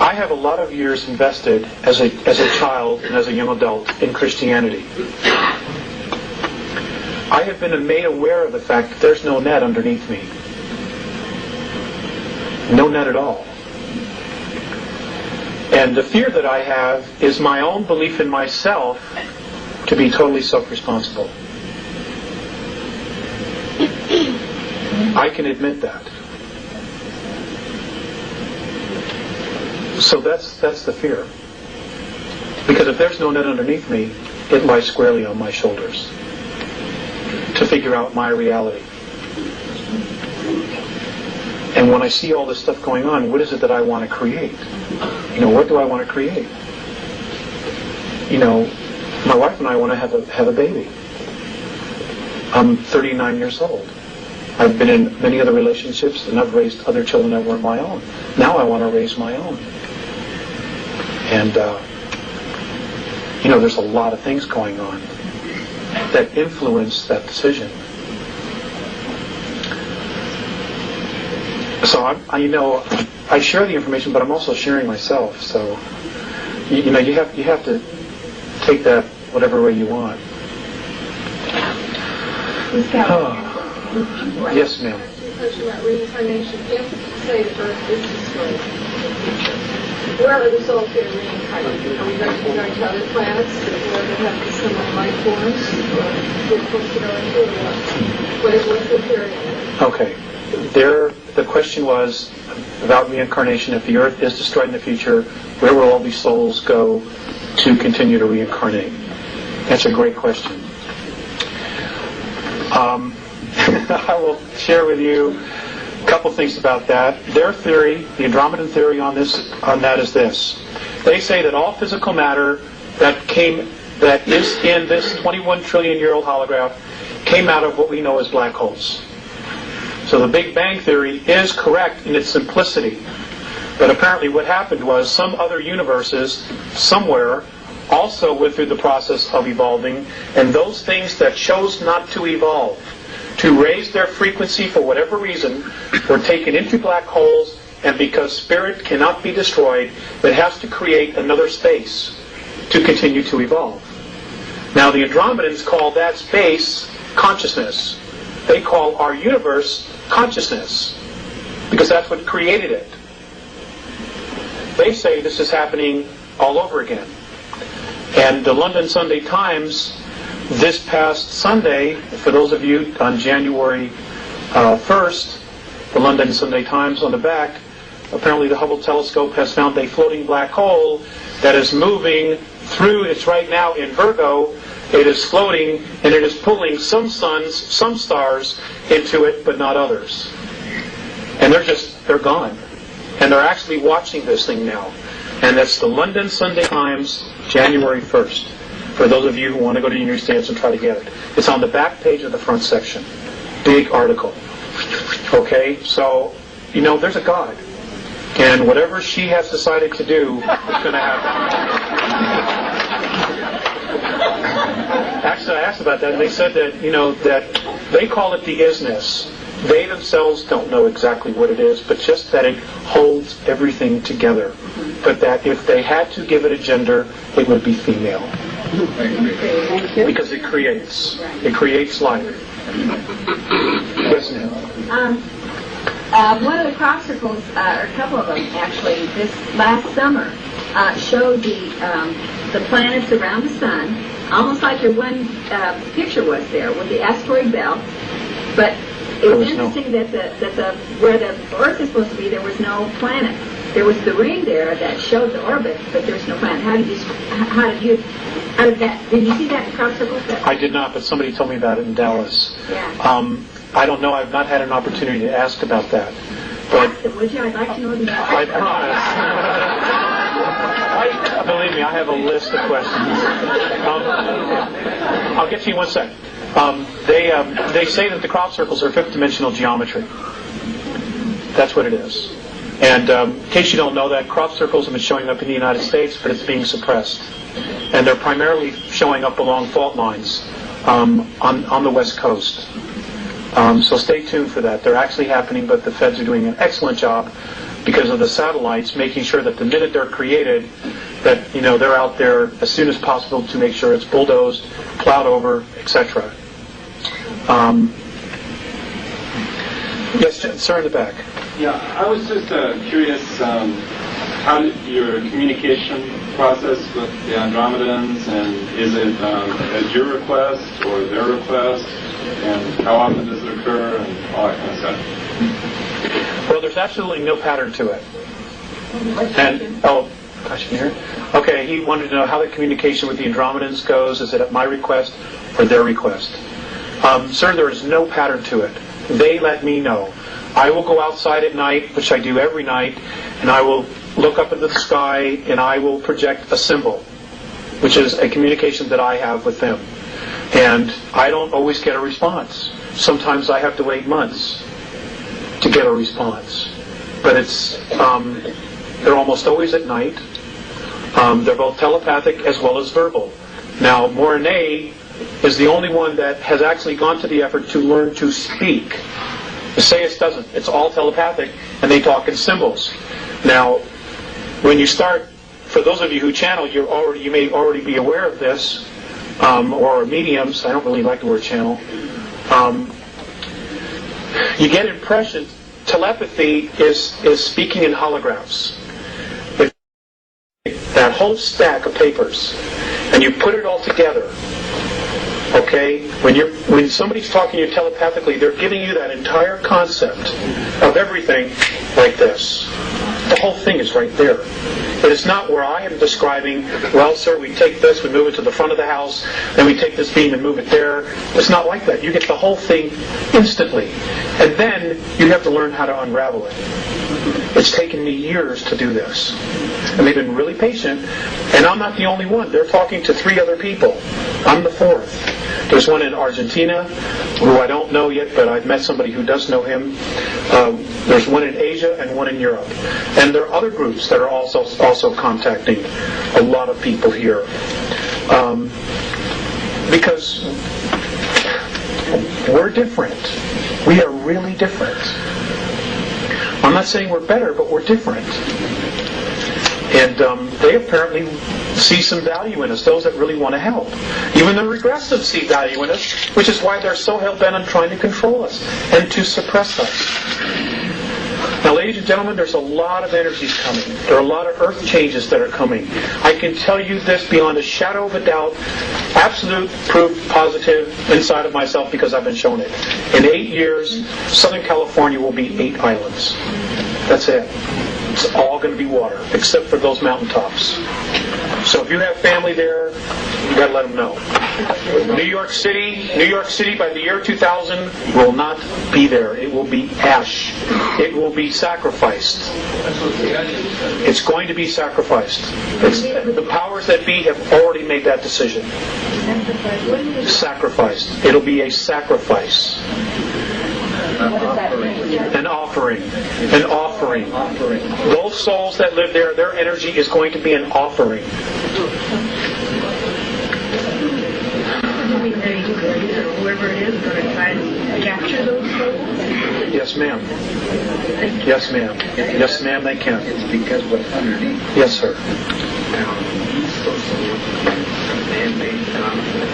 I have a lot of years invested as a child and as a young adult in Christianity. I have been made aware of the fact that there's no net underneath me. No net at all. And the fear that I have is my own belief in myself to be totally self-responsible. I can admit that. So that's the fear. Because if there's no net underneath me, it lies squarely on my shoulders to figure out my reality. And when I see all this stuff going on, what is it that I want to create? What do I want to create? My wife and I want to have a baby. I'm 39 years old. I've been in many other relationships, and I've raised other children that weren't my own. Now I want to raise my own. And, there's a lot of things going on that influence that decision. So I share the information, but I'm also sharing myself. So you have to take that whatever way you want. Yes, ma'am. Question about reincarnation. If, say, the Earth is destroyed, where are the souls going to reincarnate? Are we going to go to other planets where they have similar life forms? Or we're supposed to go into what's the period? Okay. The question was about reincarnation. If the Earth is destroyed in the future, where will all these souls go to continue to reincarnate? That's a great question. I will share with you a couple things about that. Their theory, the Andromedan theory on that is this. They say that all physical matter that is in this 21 trillion year old holograph came out of what we know as black holes. So the Big Bang theory is correct in its simplicity. But apparently what happened was some other universes somewhere also went through the process of evolving, and those things that chose not to evolve, to raise their frequency for whatever reason, were taken into black holes, and because spirit cannot be destroyed, it has to create another space to continue to evolve. Now the Andromedans call that space consciousness. They call our universe consciousness, because that's what created it. they say this is happening all over again. And the London Sunday Times this past Sunday, for those of you on January 1st, the London Sunday Times on the back, apparently the Hubble telescope has found a floating black hole that is moving through, it's right now in Virgo, it is floating, and it is pulling some suns, some stars into it, but not others. And they're gone. And they're actually watching this thing now. And that's the London Sunday Times, January 1st. For those of you who want to go to the New States and try to get it. It's on the back page of the front section. Big article. Okay, so, there's a God. And whatever she has decided to do is going to happen. Actually, I asked about that, and they said that, that they call it the isness. They themselves don't know exactly what it is, but just that it holds everything together. But that if they had to give it a gender, it would be female. Because it creates life. Yes, ma'am. One of the crop circles, or a couple of them actually, this last summer, showed the planets around the sun, almost like your one picture was there with the asteroid belt. But it was interesting that where the Earth is supposed to be, there was no planet. There was the ring there that showed the orbit, but there's no planet. How did you see that in crop circles? I did not, but somebody told me about it in Dallas. Yeah. I don't know. I've not had an opportunity to ask about that. But ask them, would you? I'd like to know the answer. I promise. Believe me, I have a list of questions. I'll get to you in 1 second. They say that the crop circles are fifth-dimensional geometry. That's what it is. And in case you don't know that, crop circles have been showing up in the United States, but it's being suppressed. And they're primarily showing up along fault lines on the West Coast. So stay tuned for that. They're actually happening, but the feds are doing an excellent job because of the satellites, making sure that the minute they're created, that they're out there as soon as possible to make sure it's bulldozed, plowed over, etc. Yes, sir, in the back. Yeah, I was just curious, how did your communication process with the Andromedans, and is it at your request or their request, and how often does it occur, and all that kind of stuff? Well, there's absolutely no pattern to it. And, gosh, you hear? Okay, he wanted to know how the communication with the Andromedans goes. Is it at my request or their request? Sir, there is no pattern to it. They let me know. I will go outside at night, which I do every night, and I will look up into the sky, and I will project a symbol, which is a communication that I have with them. And I don't always get a response. Sometimes I have to wait months to get a response. But they're almost always at night. They're both telepathic as well as verbal. Now, Mornay is the only one that has actually gone to the effort to learn to speak. Isaias doesn't. It's all telepathic, and they talk in symbols. Now, when you start, for those of you who channel, you may already be aware of this, or mediums. I don't really like the word channel. You get impressions. Telepathy is speaking in holographs. That whole stack of papers, and you put it all together. Okay? When somebody's talking to you telepathically, they're giving you that entire concept of everything like this. The whole thing is right there. But it's not where I am describing, well, sir, we take this, we move it to the front of the house, then we take this beam and move it there. It's not like that. You get the whole thing instantly. And then you have to learn how to unravel it. It's taken me years to do this. And they've been really patient. And I'm not the only one. They're talking to 3 other people. I'm the 4th. There's one in Argentina, who I don't know yet, but I've met somebody who does know him. There's one in Asia and one in Europe. And there are other groups that are also contacting a lot of people here. Because we're different. We are really different. I'm not saying we're better, but we're different. And they apparently see some value in us, those that really want to help. Even the regressives see value in us, which is why they're so hell-bent on trying to control us and to suppress us. Now, ladies and gentlemen, there's a lot of energies coming. There are a lot of earth changes that are coming. I can tell you this beyond a shadow of a doubt, absolute proof, positive, inside of myself, because I've been shown it. In 8 years, Southern California will be 8 islands. That's it. It's all going to be water, except for those mountaintops. So if you have family there, you got to let them know. New York City, by the year 2000, will not be there. It will be ash. It will be sacrificed. It's going to be sacrificed. The powers that be have already made that decision. Sacrificed. It'll be a sacrifice. An offering. An offering. Those souls that live there, their energy is going to be an offering. Whoever it is going to try to capture those souls? Yes, ma'am. Yes, ma'am. Yes, ma'am, they can. It's because what's underneath. Yes, sir. Now, he's supposed to look like a man-made phenomenon.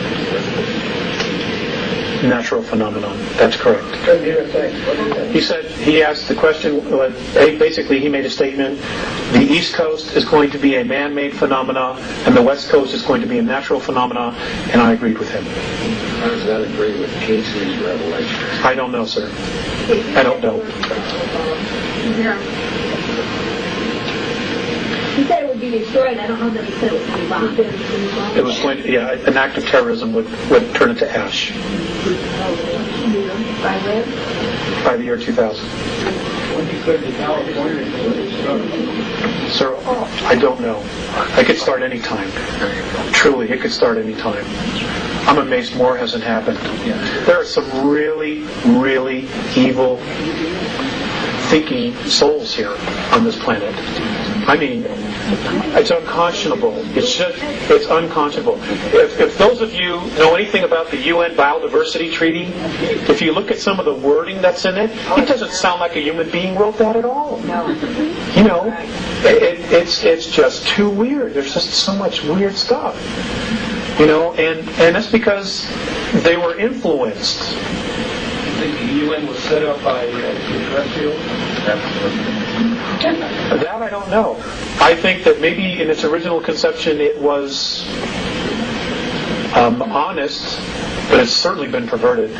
Natural phenomenon. That's correct. Couldn't hear a thing. What is that? He said, he asked the question, basically he made a statement, the East Coast is going to be a man-made phenomena, and the West Coast is going to be a natural phenomena, and I agreed with him. How does that agree with Casey's revelation? I don't know, sir. I don't know. He said it would be destroyed. I don't know that he said it would be bombed. It was going to, an act of terrorism would turn it to ash. By when? By the year 2000. When you said the California was Sir, I don't know. It could start any time. Truly, it could start any time. I'm amazed more hasn't happened. There are some really, really evil thinking souls here on this planet. I mean, it's unconscionable. It's unconscionable. If those of you know anything about the UN Biodiversity Treaty, if you look at some of the wording that's in it, it doesn't sound like a human being wrote that at all. You know, it's just too weird. There's just so much weird stuff. You know, and that's because they were influenced. I think the UN was set up by extraterrestrials. That I don't know. I think that maybe in its original conception it was honest, but it's certainly been perverted.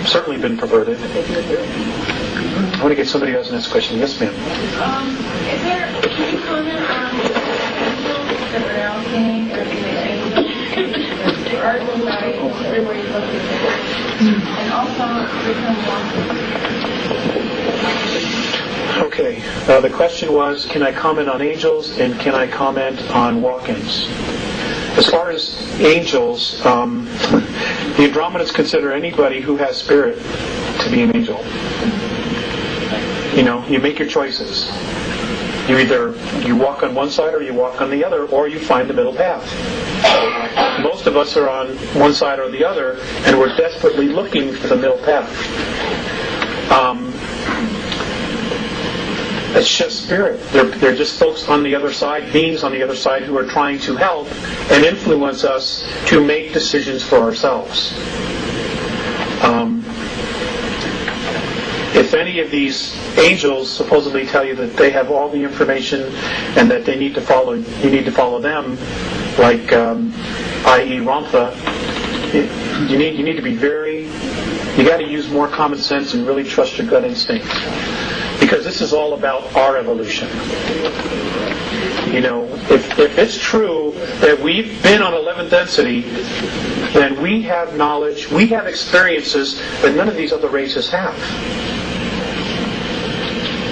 Certainly been perverted. I want to get somebody else to ask a question. Yes, ma'am. Can you comment on the angels that are now saying or the article about everybody looking at it? And also, Okay. The question was, can I comment on angels and can I comment on walk-ins? As far as angels, the Andromedans consider anybody who has spirit to be an angel. You know, you make your choices. You walk on one side or you walk on the other, or you find the middle path. Most of us are on one side or the other, and we're desperately looking for the middle path. It's just spirit. They're just folks on the other side, beings on the other side who are trying to help and influence us to make decisions for ourselves. If any of these angels supposedly tell you that they have all the information and that you need to follow them, like i.e. Ramtha, you need to be you got to use more common sense and really trust your gut instinct. Because this is all about our evolution. You know, if it's true that we've been on 11th density, then we have knowledge, we have experiences that none of these other races have.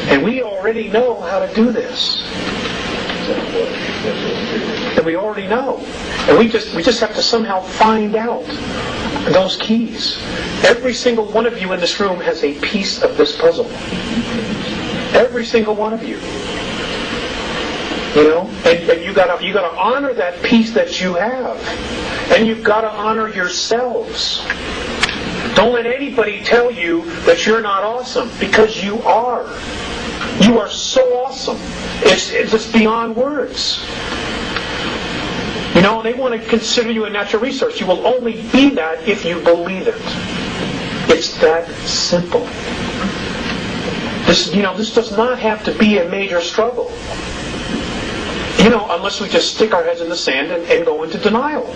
And we already know how to do this. And we already know. And we just have to somehow find out those keys. Every single one of you in this room has a piece of this puzzle. Every single one of you. You know? And you gotta honor that piece that you have. And you've got to honor yourselves. Don't let anybody tell you that you're not awesome, because you are. You are so awesome. It's just beyond words. You know, they want to consider you a natural resource. You will only be that if you believe it. It's that simple. This does not have to be a major struggle. Unless we just stick our heads in the sand and go into denial.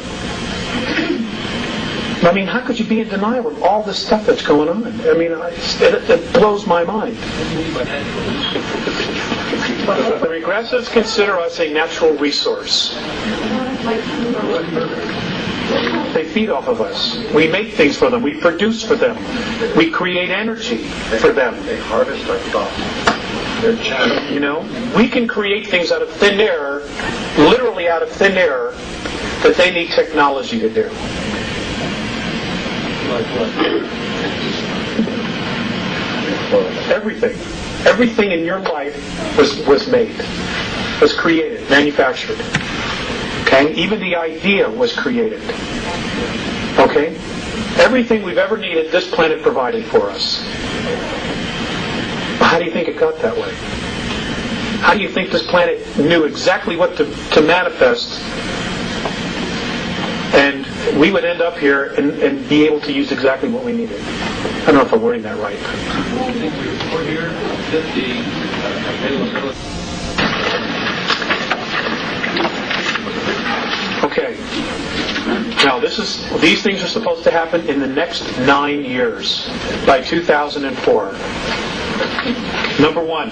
I mean, how could you be in denial with all this stuff that's going on? I mean, it blows my mind. The regressives consider us a natural resource. They feed off of us. We make things for them. We produce for them. We create energy for them. They harvest our thoughts. We can create things out of thin air, literally out of thin air, that they need technology to do. Everything in your life was made, was created, manufactured. Okay? Even the idea was created. Okay? Everything we've ever needed, this planet provided for us. How do you think it got that way? How do you think this planet knew exactly what to manifest, and we would end up here and be able to use exactly what we needed? I don't know if I'm wording that right. Okay. Now these things are supposed to happen in the next 9 years, by 2004. Number 1,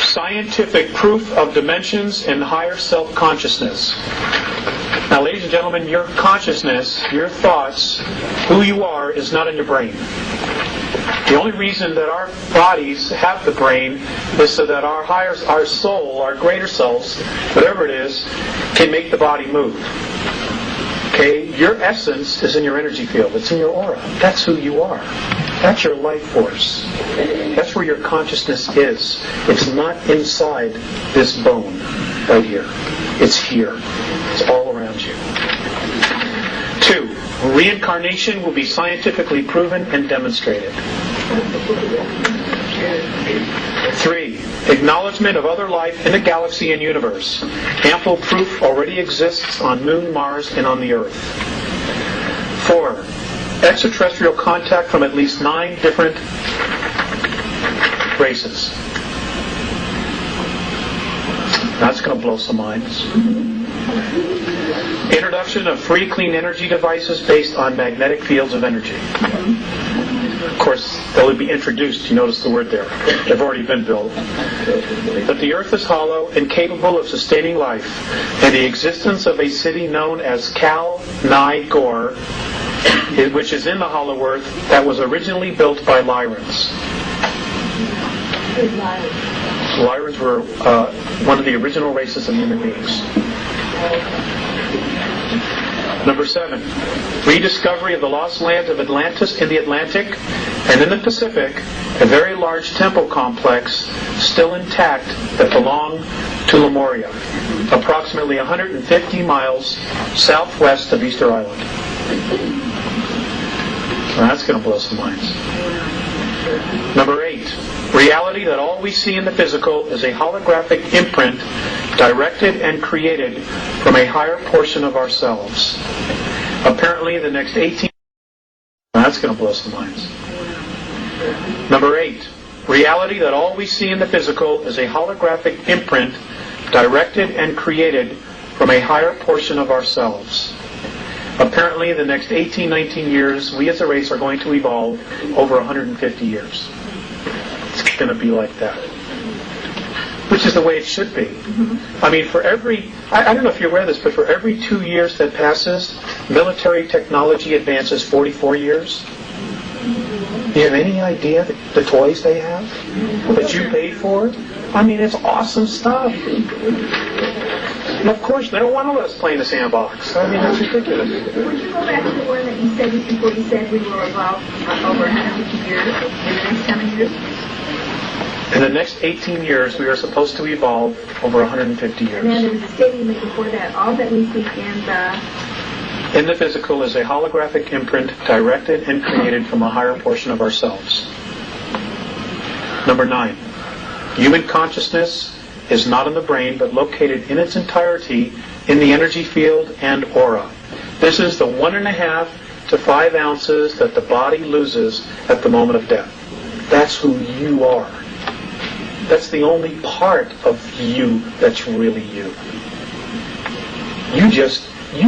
scientific proof of dimensions and higher self-consciousness. Now, ladies and gentlemen, your consciousness, your thoughts, who you are, is not in your brain. The only reason that our bodies have the brain is so that our soul, our greater selves, whatever it is, can make the body move. Okay? Your essence is in your energy field. It's in your aura. That's who you are. That's your life force. That's where your consciousness is. It's not inside this bone right here. It's here. It's all around you. 2, reincarnation will be scientifically proven and demonstrated. 3, acknowledgement of other life in the galaxy and universe. Ample proof already exists on Moon, Mars, and on the Earth. 4, extraterrestrial contact from at least 9 different races. That's going to blow some minds. Introduction of free clean energy devices based on magnetic fields of energy. Of course, they'll be introduced. You notice the word there. They've already been built. That the earth is hollow and capable of sustaining life, and the existence of a city known as Kal-Ni-Gor, which is in the hollow earth, that was originally built by Lyrans. Lyrans were one of the original races of human beings. Number 7, rediscovery of the lost lands of Atlantis in the Atlantic and in the Pacific, a very large temple complex still intact that belonged to Lemuria, approximately 150 miles southwest of Easter Island. Well, that's going to blow some minds. Number 8, reality that all we see in the physical is a holographic imprint directed and created from a higher portion of ourselves. Apparently, the next 18... That's going to blow some minds. Number 8, reality that all we see in the physical is a holographic imprint directed and created from a higher portion of ourselves. Apparently, the next 18, 19 years, we as a race are going to evolve over 150 years. It's going to be like that. Which is the way it should be. I mean, for every... I don't know if you're aware of this, but for every 2 years that passes, military technology advances 44 years. Do you have any idea the toys they have that you paid for? I mean, it's awesome stuff. And of course, they don't want to let us play in the sandbox. I mean, that's ridiculous. Would you go back to the one that you said before you said we will evolve over 150 years in the next coming years? In the next 18 years, we are supposed to evolve over 150 years. And then there was a statement before that, all that we see in the physical is a holographic imprint directed and created from a higher portion of ourselves. Number 9, human consciousness is not in the brain, but located in its entirety in the energy field and aura. This is the 1.5 to 5 ounces that the body loses at the moment of death. That's who you are. That's the only part of you that's really you. You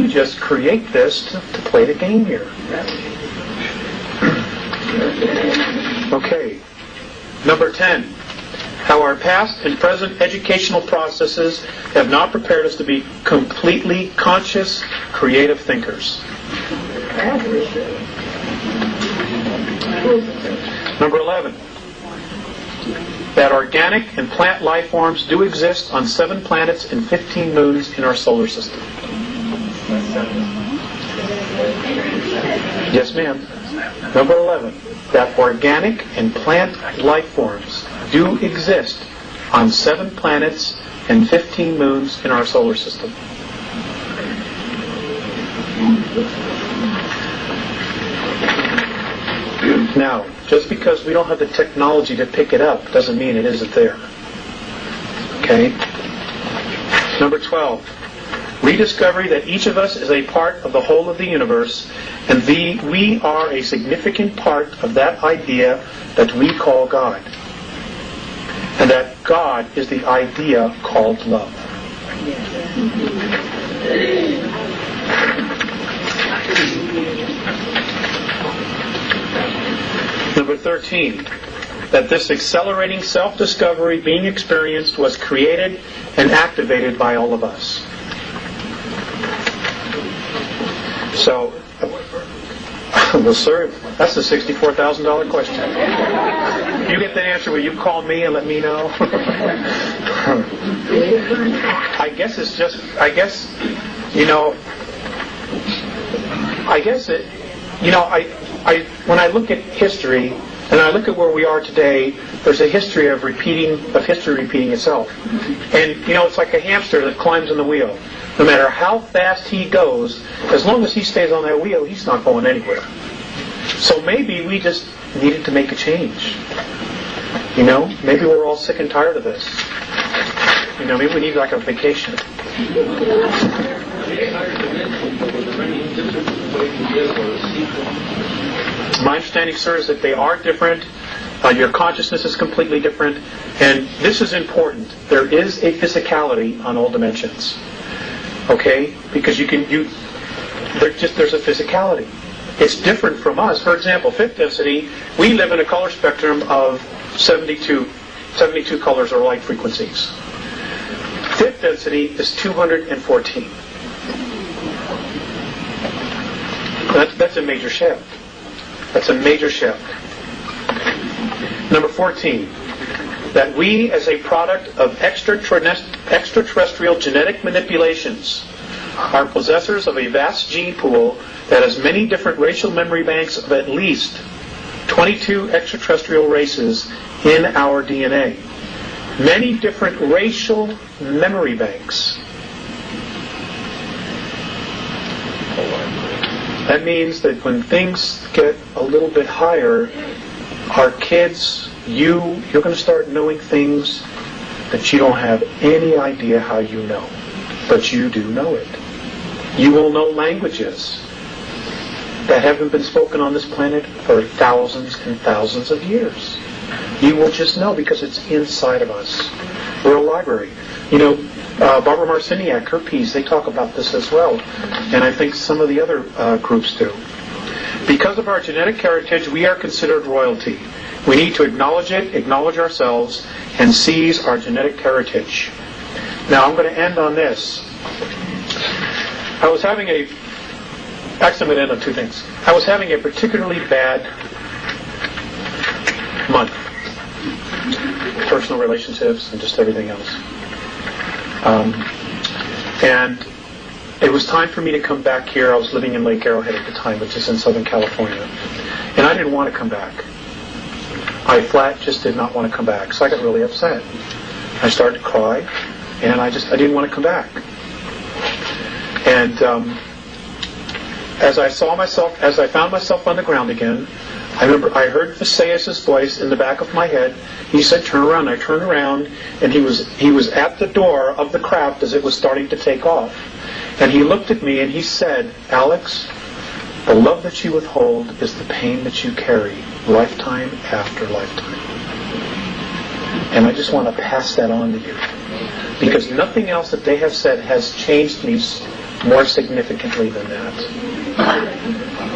just create this to play the game here. Okay. Number 10. How our past and present educational processes have not prepared us to be completely conscious, creative thinkers. Number 11. That organic and plant life forms do exist on 7 planets and 15 moons in our solar system. Yes, ma'am. Number 11. That organic and plant life forms do exist on 7 planets and 15 moons in our solar system. Now, just because we don't have the technology to pick it up doesn't mean it isn't there. Okay? Number 12. Rediscovery that each of us is a part of the whole of the universe, and we are a significant part of that idea that we call God. And that God is the idea called love. Number 13, that this accelerating self-discovery being experienced was created and activated by all of us. So, well, sir, that's the $64,000 question. You get the answer, will you call me and let me know? I guess, when I look at history, and I look at where we are today, there's a history of history repeating itself. And, it's like a hamster that climbs on the wheel. No matter how fast he goes, as long as he stays on that wheel, he's not going anywhere. So maybe we just needed to make a change. Maybe we're all sick and tired of this. Maybe we need like a vacation. My understanding, sir, is that they are different. Your consciousness is completely different. And this is important. There is a physicality on all dimensions. Okay? Because there's a physicality. It's different from us. For example, fifth density, we live in a color spectrum of 72 colors or light frequencies. Fifth density is 214. That's a major shift. That's a major shift. Number 14, that we, as a product of extraterrestrial genetic manipulations, are possessors of a vast gene pool that has many different racial memory banks of at least 22 extraterrestrial races in our DNA. Many different racial memory banks. That means that when things get a little bit higher, our kids, you're going to start knowing things that you don't have any idea how you know. But you do know it. You will know languages that haven't been spoken on this planet for thousands and thousands of years. You will just know because it's inside of us. We're a library. Barbara Marciniak, her piece, they talk about this as well. And I think some of the other groups do. Because of our genetic heritage, we are considered royalty. We need to acknowledge it, acknowledge ourselves, and seize our genetic heritage. Now, I'm going to end on this. I'm going to end on 2 things. I was having a particularly bad month. Personal relationships and just everything else. And it was time for me to come back here. I was living in Lake Arrowhead at the time, which is in Southern California. And I didn't want to come back. I flat just did not want to come back. So I got really upset. I started to cry, and I didn't want to come back. And as I found myself on the ground again, I remember I heard Visayas' voice in the back of my head. He said, "Turn around." I turned around, and he was at the door of the craft as it was starting to take off. And he looked at me and he said, "Alex, The love that you withhold is the pain that you carry, lifetime after lifetime. And I just want to pass that on to you. Because nothing else that they have said has changed me more significantly than that.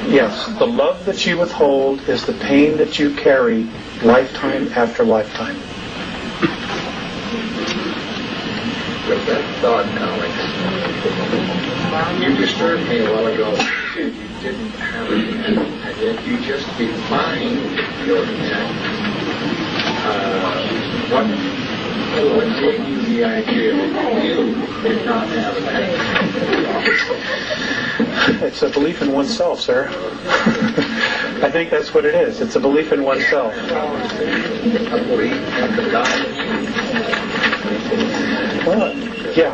Yes, the love that you withhold is the pain that you carry, lifetime after lifetime. With that thought, Alex, you disturbed me a while ago. You didn't have it yet, and yet you just defined your intent. What gave you the idea that you did not have that? It's a belief in oneself, sir. I think that's what it is. It's a belief in oneself. A belief in the God. Well, yeah.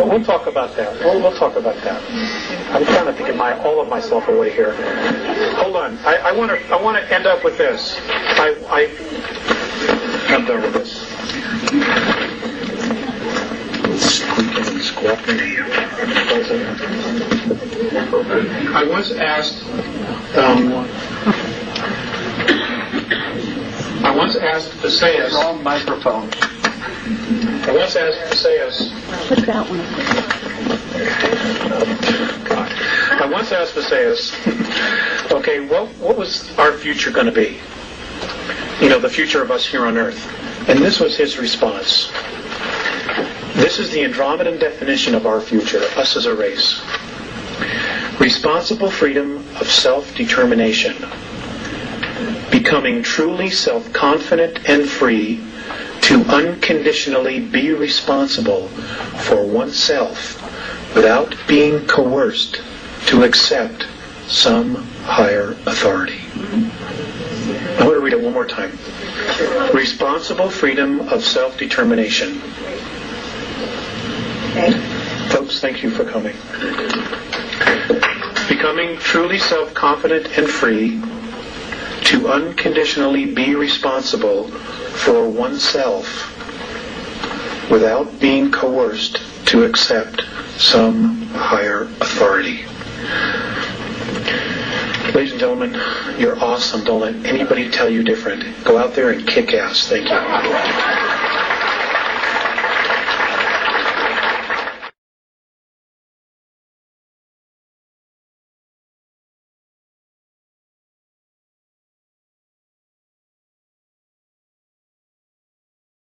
We'll talk about that. We'll talk about that. I'm trying to think all of myself away here. Hold on. I want to end up with this. I'm done with this. Squeaking and squawking. I once asked Visayas. Wrong microphone. I once asked Visayas. Put that one up. I once asked Visayas, okay, what was our future going to be? You know, the future of us here on Earth. And this was his response. This is the Andromedan definition of our future, us as a race. Responsible freedom of self-determination. Becoming truly self-confident and free to unconditionally be responsible for oneself without being coerced to accept some higher authority. I'm going to read it one more time. Responsible freedom of self-determination. Okay. Folks, thank you for coming. Becoming truly self-confident and free to unconditionally be responsible for oneself without being coerced to accept some higher authority. Ladies and gentlemen, you're awesome. Don't let anybody tell you different. Go out there and kick ass. Thank you.